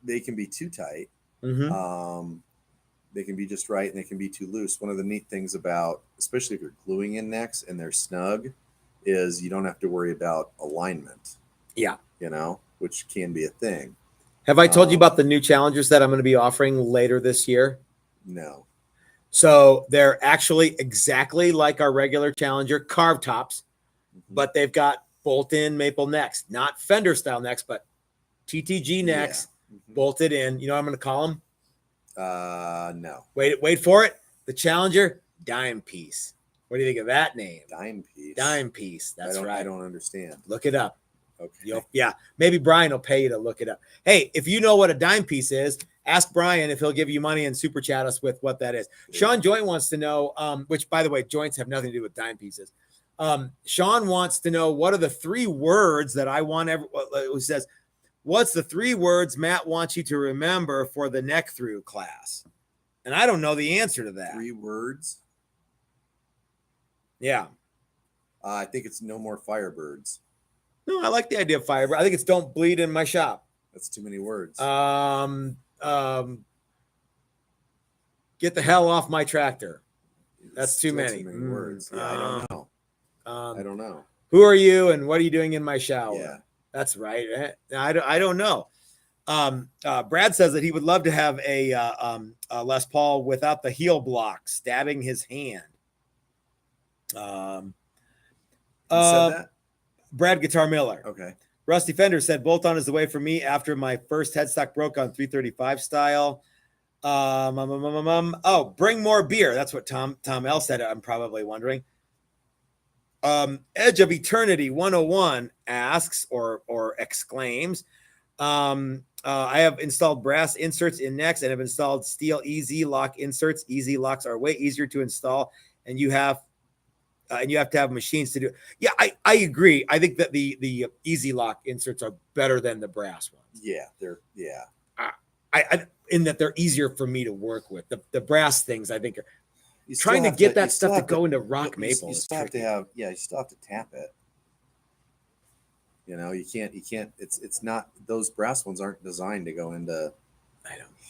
they can be too tight. Mm-hmm. They can be just right and they can be too loose. One of the neat things about, especially if you're gluing in necks and they're snug, is you don't have to worry about alignment. Yeah. Which can be a thing. Have I told you about the new challengers that I'm going to be offering later this year? No. So they're actually exactly like our regular Challenger carved tops, but they've got bolt-in maple necks, not Fender style necks, but TTG necks bolted in. You know what I'm going to call them? No. Wait for it. The Challenger dime piece. What do you think of that name? Dime piece. Dime piece. That's right. I don't understand. Look it up. Okay. Maybe Brian will pay you to look it up. Hey, if you know what a dime piece is, ask Brian if he'll give you money and super chat us with what that is. Yeah. Sean Joint wants to know, which by the way, joints have nothing to do with dime pieces. Sean wants to know what are the 3 words that I want who says, what's the 3 words Matt wants you to remember for the neck through class? And I don't know the answer to that. 3 words. Yeah. I think it's no more Firebirds. No, I like the idea of Firebird. I think it's don't bleed in my shop. That's too many words. Get the hell off my tractor. That's too Still many. Too many words. Yeah, I don't know. I don't know. Who are you and what are you doing in my shower? Yeah. That's right. I don't know. Brad says that he would love to have a Les Paul without the heel block stabbing his hand. You said that? Brad Guitar Miller. Okay. Rusty Fender said bolt-on is the way for me after my first headstock broke on 335 style. Bring more beer. That's what Tom L said. I'm probably wondering. Edge of Eternity 101 asks or exclaims, I have installed brass inserts in necks and have installed steel easy lock inserts. Easy locks are way easier to install, and you have to have machines to do it. Yeah, I agree. I think that the easy lock inserts are better than the brass ones. Yeah, I in that they're easier for me to work with. The brass things, I think, are trying to get that stuff to go into rock maple. You still have to have, you still have to tap it. You can't. It's not. Those brass ones aren't designed to go into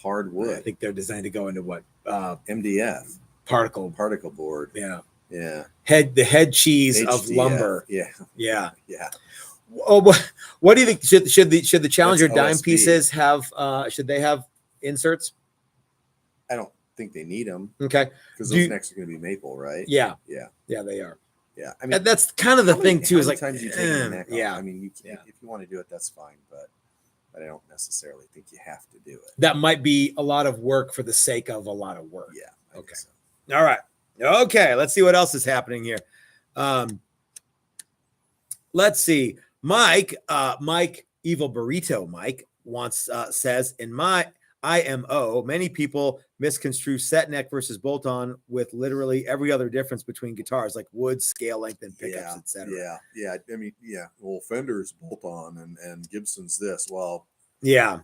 hardwood. I think they're designed to go into what MDF particle board. Yeah. Yeah. The head cheese HDF. of lumber. Yeah. Yeah. Yeah. Oh, what do you think? Should the Challenger That's dime OSB. pieces have? Should they have inserts? I don't think they need them Okay. because Do those you- necks are going to be maple, right? Yeah. Yeah. Yeah, they are. Yeah. I mean, And that's kind of the thing too. Is like, times you take the neck off. yeah, I mean, Yeah. if you want to do it, that's fine, but I don't necessarily think you have to do it. that might be a lot of work for the sake of a lot of work. Yeah. I Okay. guess so. All right. Okay. Let's see what else is happening here. Let's see. Mike, Evil Burrito Mike says, IMO. Many people misconstrue set neck versus bolt on with literally every other difference between guitars, like wood, scale length, and pickups, etc. Yeah. I mean, yeah. Well, Fender's bolt on and Gibson's this. Well, Yeah.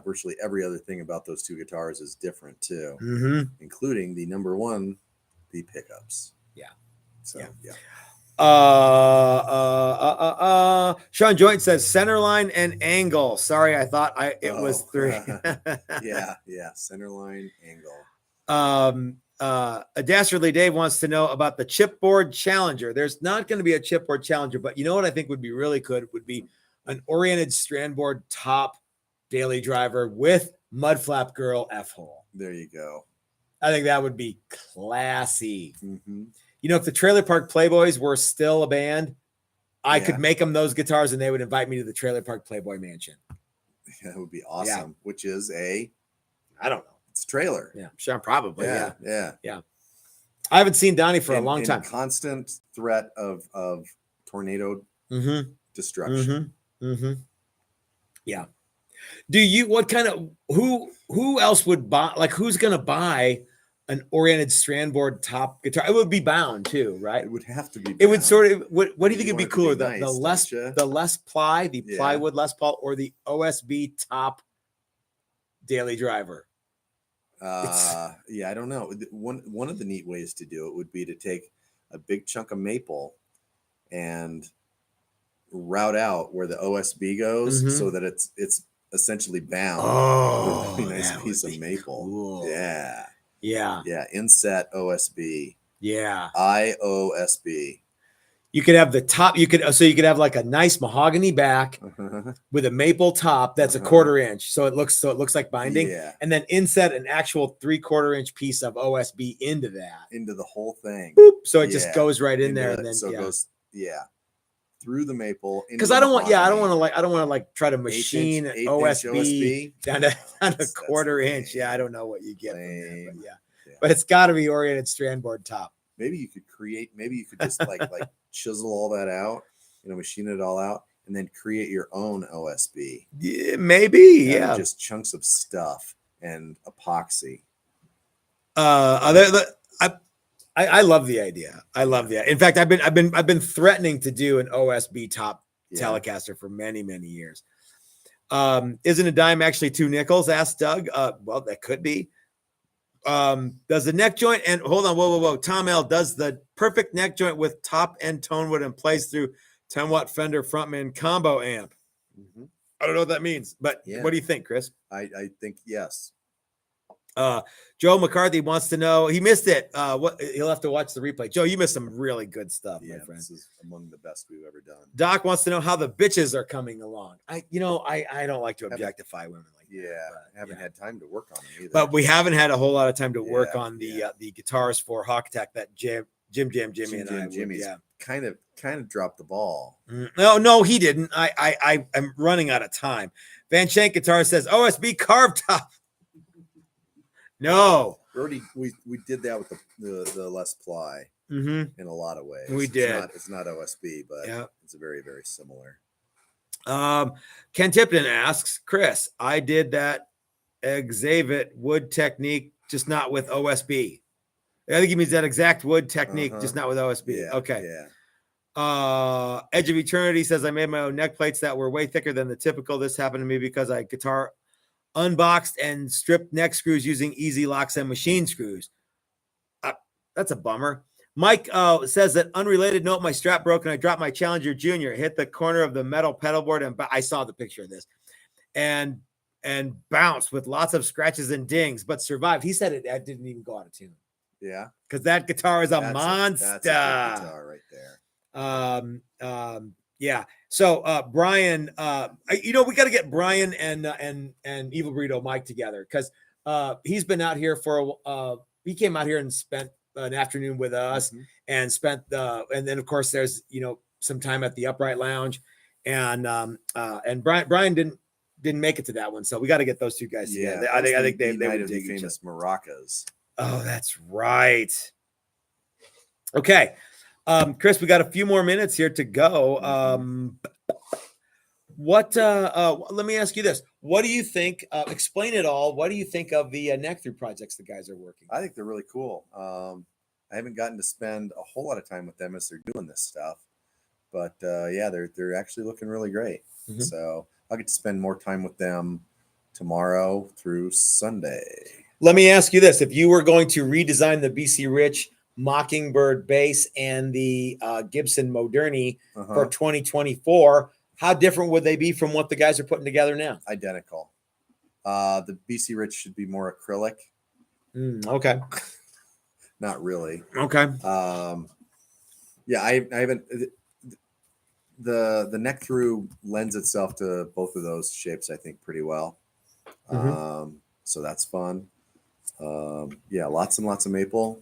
Virtually every other thing about those two guitars is different too, Mm-hmm. including the number one, the pickups. Yeah. So Yeah. yeah. Sean Joint says center line and angle. Sorry, I thought it was 3. Yeah. Centerline angle. A Dastardly Dave wants to know about the chipboard Challenger. There's not going to be a chipboard Challenger, but you know what I think would be really good would be an oriented strandboard top daily driver with mud flap girl F hole. There you go. I think that would be classy. Mm-hmm. You know, if the Trailer Park Playboys were still a band, I could make them those guitars and they would invite me to the Trailer Park Playboy Mansion. Yeah, it would be awesome. Which is I don't know. it's a trailer. Yeah, sure, probably. Yeah. I haven't seen Donnie for a long time. Constant threat of tornado destruction. Yeah. Do you? What kind of who else would buy? Like, who's going to buy an oriented strandboard top guitar? It would be bound too, right? It would have to be. It would sort of. What do you think You would be want it to cooler? be nice, The less ply, the Yeah. plywood Les Paul, or the OSB top daily driver? I don't know. One of the neat ways to do it would be to take a big chunk of maple and route out where the OSB goes, so that it's essentially bound with a really nice piece of maple. Cool. Yeah. Inset OSB. Yeah. IOSB. You could have the top. You could have like a nice mahogany back with a maple top that's a 1/4 inch, so it looks like binding. Yeah. And then inset an actual 3/4 inch piece of OSB into the whole thing. Boop, so it just goes right in there, and then it goes through the maple. Because I don't want to try to machine an OSB down to 1/4 inch. I don't know what you get from there, but it's got to be oriented strandboard top. Maybe you could just like chisel all that out, machine it all out, and then create your own OSB. Yeah, maybe. Just chunks of stuff and epoxy. I love the idea. In fact, I've been threatening to do an OSB top Telecaster for many, many years. Isn't a dime actually 2 nickels? Asked Doug. Well, that could be. Does the neck joint and hold on, whoa. Tom L does the perfect neck joint with top end tone wood and plays through 10-watt Fender Frontman combo amp. I don't know what that means, but what do you think, Chris? I think yes. Joe McCarthy wants to know, he missed it. He'll have to watch the replay. Joe, you missed some really good stuff, my friend. This is among the best we've ever done. Doc wants to know how the bitches are coming along. I don't like to objectify women like that. I haven't had time to work on them either. But we haven't had a whole lot of time to work on the guitars for Hawk Attack that Jimmy kind of dropped the ball. No, he didn't. I'm running out of time. Van Shank Guitar says OSB carved top. No, we did that with the Les Ply in a lot of ways. We did. It's not OSB, but it's very, very similar. Ken Tipton asks, Chris, I did that Exavit wood technique, just not with OSB. I think he means that exact wood technique, just not with OSB. Okay. Edge of Eternity says, I made my own neck plates that were way thicker than the typical. This happened to me because I guitar unboxed and stripped neck screws using easy locks and machine screws. That's a bummer. Mike says that unrelated note, my strap broke and I dropped my Challenger Junior. It hit the corner of the metal pedal board and I saw the picture of this and bounced with lots of scratches and dings, but survived. He said it didn't even go out of tune. Yeah, because that guitar is a monster. That's a good guitar right there. Yeah. So Brian, we got to get Brian and Evil Burrito Mike together because he's been out here he came out here and spent an afternoon with us and spent and then of course there's some time at the Upright Lounge and Brian didn't make it to that one, so we got to get those two guys together. I think they would dig famous maracas. Oh, that's right. Okay. Chris, we got a few more minutes here to go. Let me ask you this. what do you think? Explain it all. What do you think of the neck through projects the guys are working? I think they're really cool. I haven't gotten to spend a whole lot of time with them as they're doing this stuff, but yeah, they're actually looking really great. Mhm. So I'll get to spend more time with them tomorrow through Sunday. Let me ask you this: if you were going to redesign the BC Rich Mockingbird bass and the Gibson Moderni for 2024, how different would they be from what the guys are putting together now? Identical. The BC Rich should be more acrylic. Okay. Not really. Okay. Yeah, I haven't. The neck through lends itself to both of those shapes, I think, pretty well. So that's fun. Yeah, lots and lots of maple.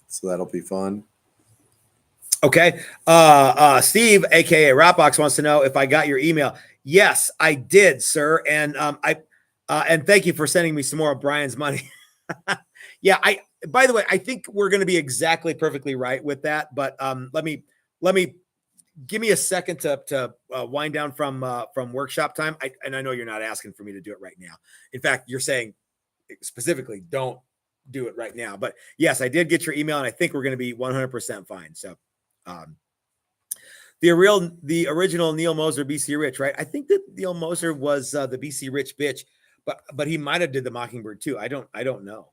So that'll be fun. Okay. Steve, aka Rapbox, wants to know if I got your email. Yes, I did, sir. And and thank you for sending me some more of Brian's money. Yeah, by the way, I think we're going to be exactly perfectly right with that. But let me give me a second to wind down from workshop time. And I know you're not asking for me to do it right now. In fact, you're saying specifically don't do it right now. But yes, I did get your email, and I think we're going to be 100% fine. So the original Neil Moser BC Rich, right? I think that Neil Moser was the BC Rich bitch, but he might have did the Mockingbird too. I don't know.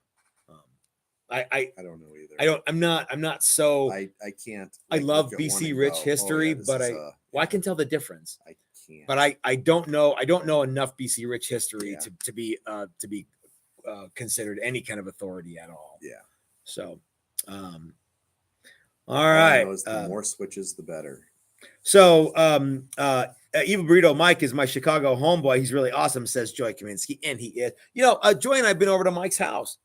I don't know either. I'm not so. I can't. I love look at one BC and Rich go, history, this but is I can tell the difference. I can't. But I don't know enough BC Rich history Yeah. to be considered any kind of authority at all. Yeah. So, all All I right. know is the more switches, the better. So, Evil Burrito Mike is my Chicago homeboy. He's really awesome, says Joy Kaminski, and he is. You know, Joy and I've been over to Mike's house.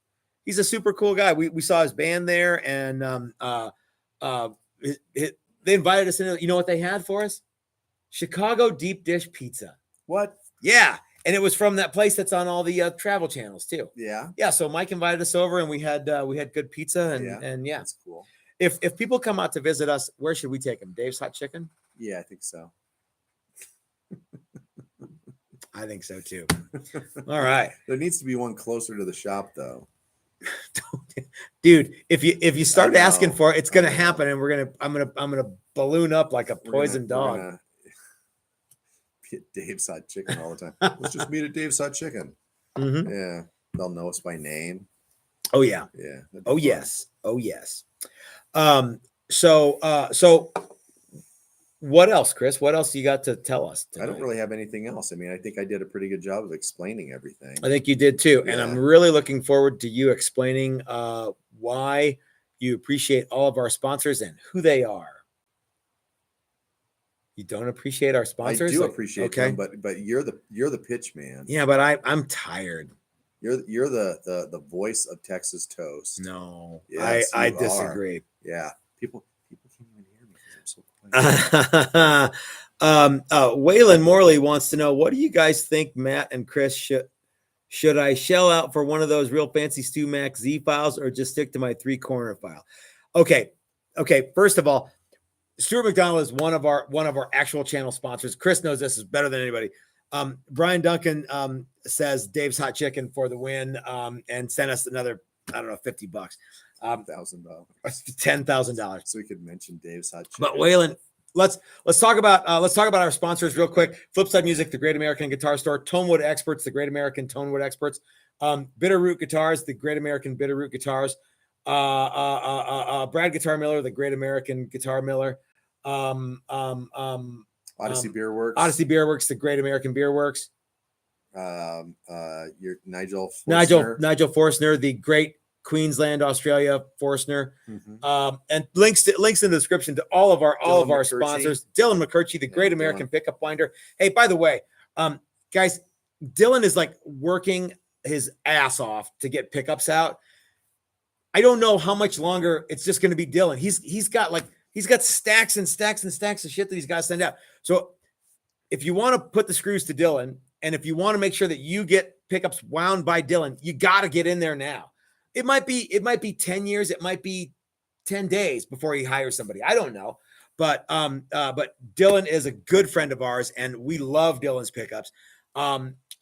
He's a super cool guy. We saw his band there, and they invited us in. You know what they had for us? Chicago deep dish pizza. What? Yeah, and it was from that place that's on all the travel channels too. Yeah. Yeah. So Mike invited us over, and we had good pizza, and yeah. That's cool. If people come out to visit us, where should we take them? Dave's Hot Chicken? Yeah, I think so. I think so too. All right. There needs to be one closer to the shop, though. Dude, if you start asking for it, it's gonna I know. happen, and I'm gonna balloon up like a poison dog. We're gonna be at Dave's Hot Chicken all the time. Let's just meet at Dave's Hot Chicken. Mhm. Yeah, they'll know us by name. Oh yeah. Yeah. Oh yes. Oh yes. So what else, Chris? What else you got to tell us tonight? I don't really have anything else. I mean, I think I did a pretty good job of explaining everything. I think you did too. And Yeah. I'm really looking forward to you explaining why you appreciate all of our sponsors and who they are. You don't appreciate our sponsors? I do appreciate them, but you're the pitch man. Yeah, but I'm tired. You're the voice of Texas toast. No, Yes, I you are. disagree. Yeah, people can't even hear me because I'm so quiet. Waylon Morley wants to know, what do you guys think, Matt and Chris? Should I shell out for one of those real fancy Stu Max Z files, or just stick to my 3-corner file? Okay. First of all, Stuart McDonald is one of our actual channel sponsors. Chris knows this is better than anybody. Brian Duncan says Dave's Hot Chicken for the win, and sent us another, I don't know, $50, $1,000, $10,000. so we could mention Dave's Hot Chicken. But Waylon, let's talk about our sponsors real quick. Flipside Music, the Great American Guitar Store, Tonewood Experts, the Great American Tonewood Experts, Bitterroot Guitars, the Great American Bitterroot Guitars, Brad Guitar Miller, the Great American Guitar Miller, Odyssey Beer Works. Odyssey Beer Works, the Great American Beer Works. Your Nigel Forstner, the Great Queensland, Australia Forstner. Mhm. And links in the description to all of our McCurchie. sponsors. Dylan McCurchie, the Great Dylan. American Pickup Winder. Hey, by the way, guys, Dylan is like working his ass off to get pickups out. I don't know how much longer it's just going to be Dylan. He's got stacks and stacks and stacks of shit that he's got to send out. So if you want to put the screws to Dylan, and if you want to make sure that you get pickups wound by Dylan, you got to get in there now. It might be 10 years. It might be 10 days before he hires somebody. I don't know. But Dylan is a good friend of ours, and we love Dylan's pickups.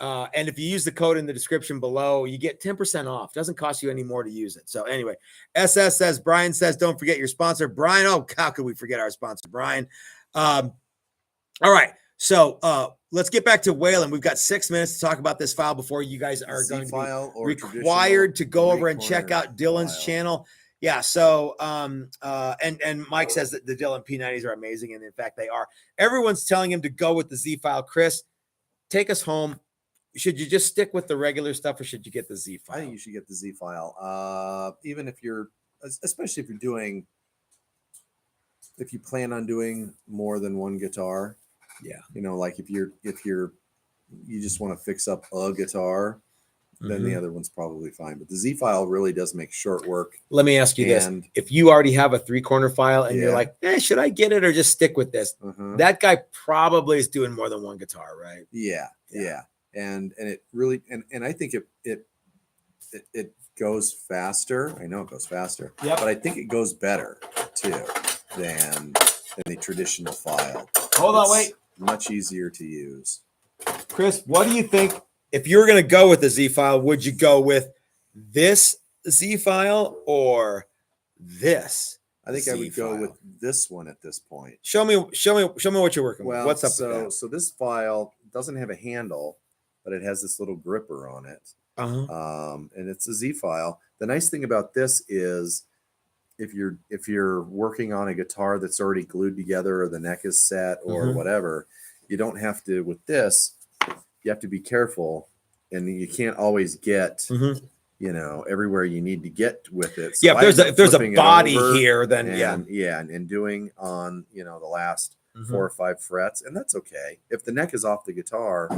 And if you use the code in the description below, you get 10% off. Doesn't cost you any more to use it. So anyway, SS says, Brian says, don't forget your sponsor, Brian. Oh, how could we forget our sponsor, Brian? All right. So let's get back to Waylon. We've got 6 minutes to talk about this file before you guys are going to be required to go over and check out Dylan's channel. Yeah. So and Mike says that the Dylan P90s are amazing, and in fact they are. Everyone's telling him to go with the Z file. Chris, take us home. Should you just stick with the regular stuff, or should you get the Z file? I think you should get the Z file. Even if you're, especially if you plan on doing more than one guitar. Yeah. You know, like if you just want to fix up a guitar, then the other one's probably fine. But the Z file really does make short work. Let me ask you this. If you already have a 3-corner file and you're like, should I get it or just stick with this? That guy probably is doing more than one guitar, right? Yeah. And it really, and I think it goes faster. I know it goes faster, but I think it goes better too than the traditional file. Hold on, wait. Much easier to use. Chris, what do you think? If you were going to go with the Z file, would you go with this Z file or this? I think I would go with this one at this point. Show me what you're working with. What's up with that? So this file doesn't have a handle, but it has this little gripper on it. And it's a Z file. The nice thing about this is if you're working on a guitar that's already glued together or the neck is set or whatever, you don't have to, with this, you have to be careful, and you can't always get, everywhere you need to get with it. So if there's a body here, then and doing on, the last 4 or 5 frets, and that's okay. If the neck is off the guitar,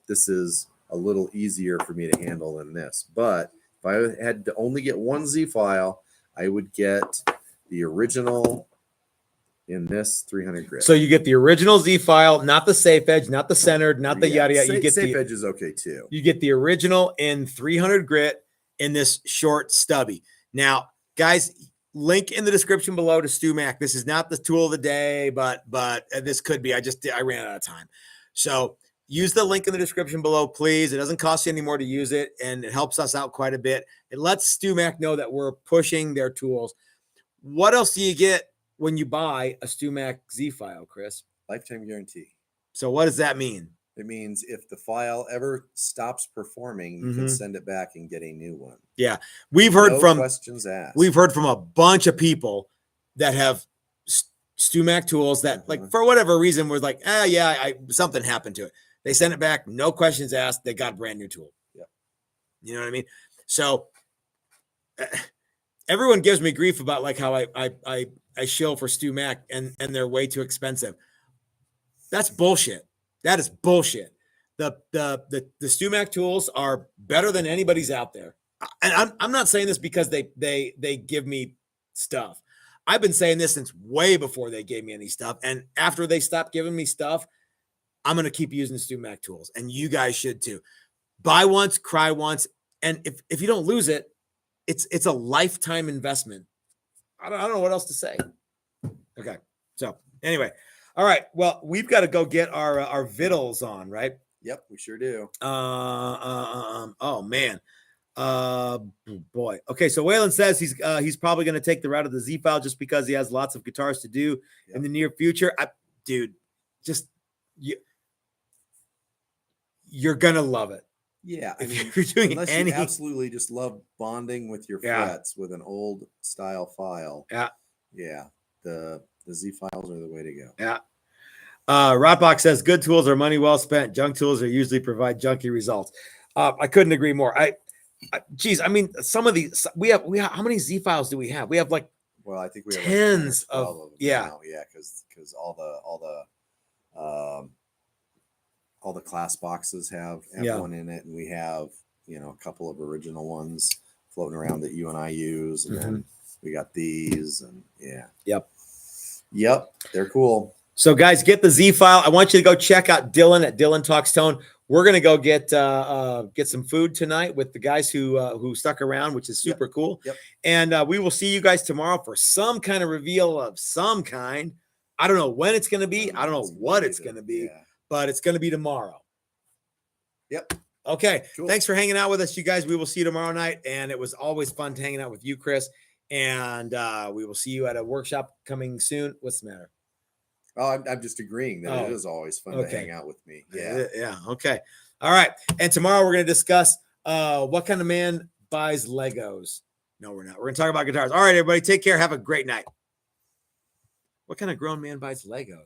this is a little easier for me to handle than this. But if I had to only get one Z file, I would get the original in this 300 grit. So you get the original Z file, not the safe edge, not the centered, not the yada yada. You get safe edge is okay too. You get the original in 300 grit in this short stubby. Now, guys, link in the description below to Stu Mac. This is not the tool of the day, but this could be. I ran out of time. So use the link in the description below, please. It doesn't cost you any more to use it, and it helps us out quite a bit. It lets Stu Mac know that we're pushing their tools. What else do you get when you buy a Stu Mac Z file, Chris? Lifetime guarantee. So what does that mean? It means if the file ever stops performing, you can send it back and get a new one. Yeah. We've heard from questions asked. We've heard from a bunch of people that have Stu Mac tools that like for whatever reason was like, something happened to it. They sent it back, no questions asked. They got a brand new tool. Yeah. You know what I mean? So everyone gives me grief about like how I shill for Stu Mac and they're way too expensive. That's bullshit. That is bullshit. The Stu Mac tools are better than anybody's out there. And I'm not saying this because they give me stuff. I've been saying this since way before they gave me any stuff. And after they stopped giving me stuff, I'm going to keep using Stu Mac tools, and you guys should too. Buy once, cry once. And if you don't lose it, it's a lifetime investment. I don't know what else to say. Okay. So anyway, all right. Well, we've got to go get our vittles on, right? Yep, we sure do. Oh man. Boy. Okay. So Waylon says he's probably going to take the route of the Z file just because he has lots of guitars to do in the near future. You're gonna love it. Yeah, I if mean, you're doing unless you absolutely just love bonding with your frets with an old style file. Yeah, the Z files are the way to go. Yeah. Rotbox says good tools are money well spent. Junk tools are usually provide junky results. I couldn't agree more. I mean, some of these we have how many Z files do we have? We have like I think we have tens like of them yeah, now. Yeah, because all the class boxes have one in it, and we have a couple of original ones floating around that you and I use, and then we got these, and yep, they're cool. So guys, get the Z file. I want you to go check out Dylan at Dylan Talks Tone. We're gonna go get some food tonight with the guys who stuck around, which is super cool. Yep. And we will see you guys tomorrow for some kind of reveal of some kind. I don't know when it's gonna be. I don't know what it's gonna be. But it's going to be tomorrow. Yep. Okay. Cool. Thanks for hanging out with us, you guys. We will see you tomorrow night. And it was always fun hanging out with you, Chris. And we will see you at a workshop coming soon. What's the matter? Oh, I'm just agreeing that it Oh, is always fun okay. to hang out with me. Yeah. Yeah. Okay. All right. And tomorrow we're going to discuss what kind of man buys Legos. No, we're not. We're going to talk about guitars. All right, everybody. Take care. Have a great night. What kind of grown man buys Legos?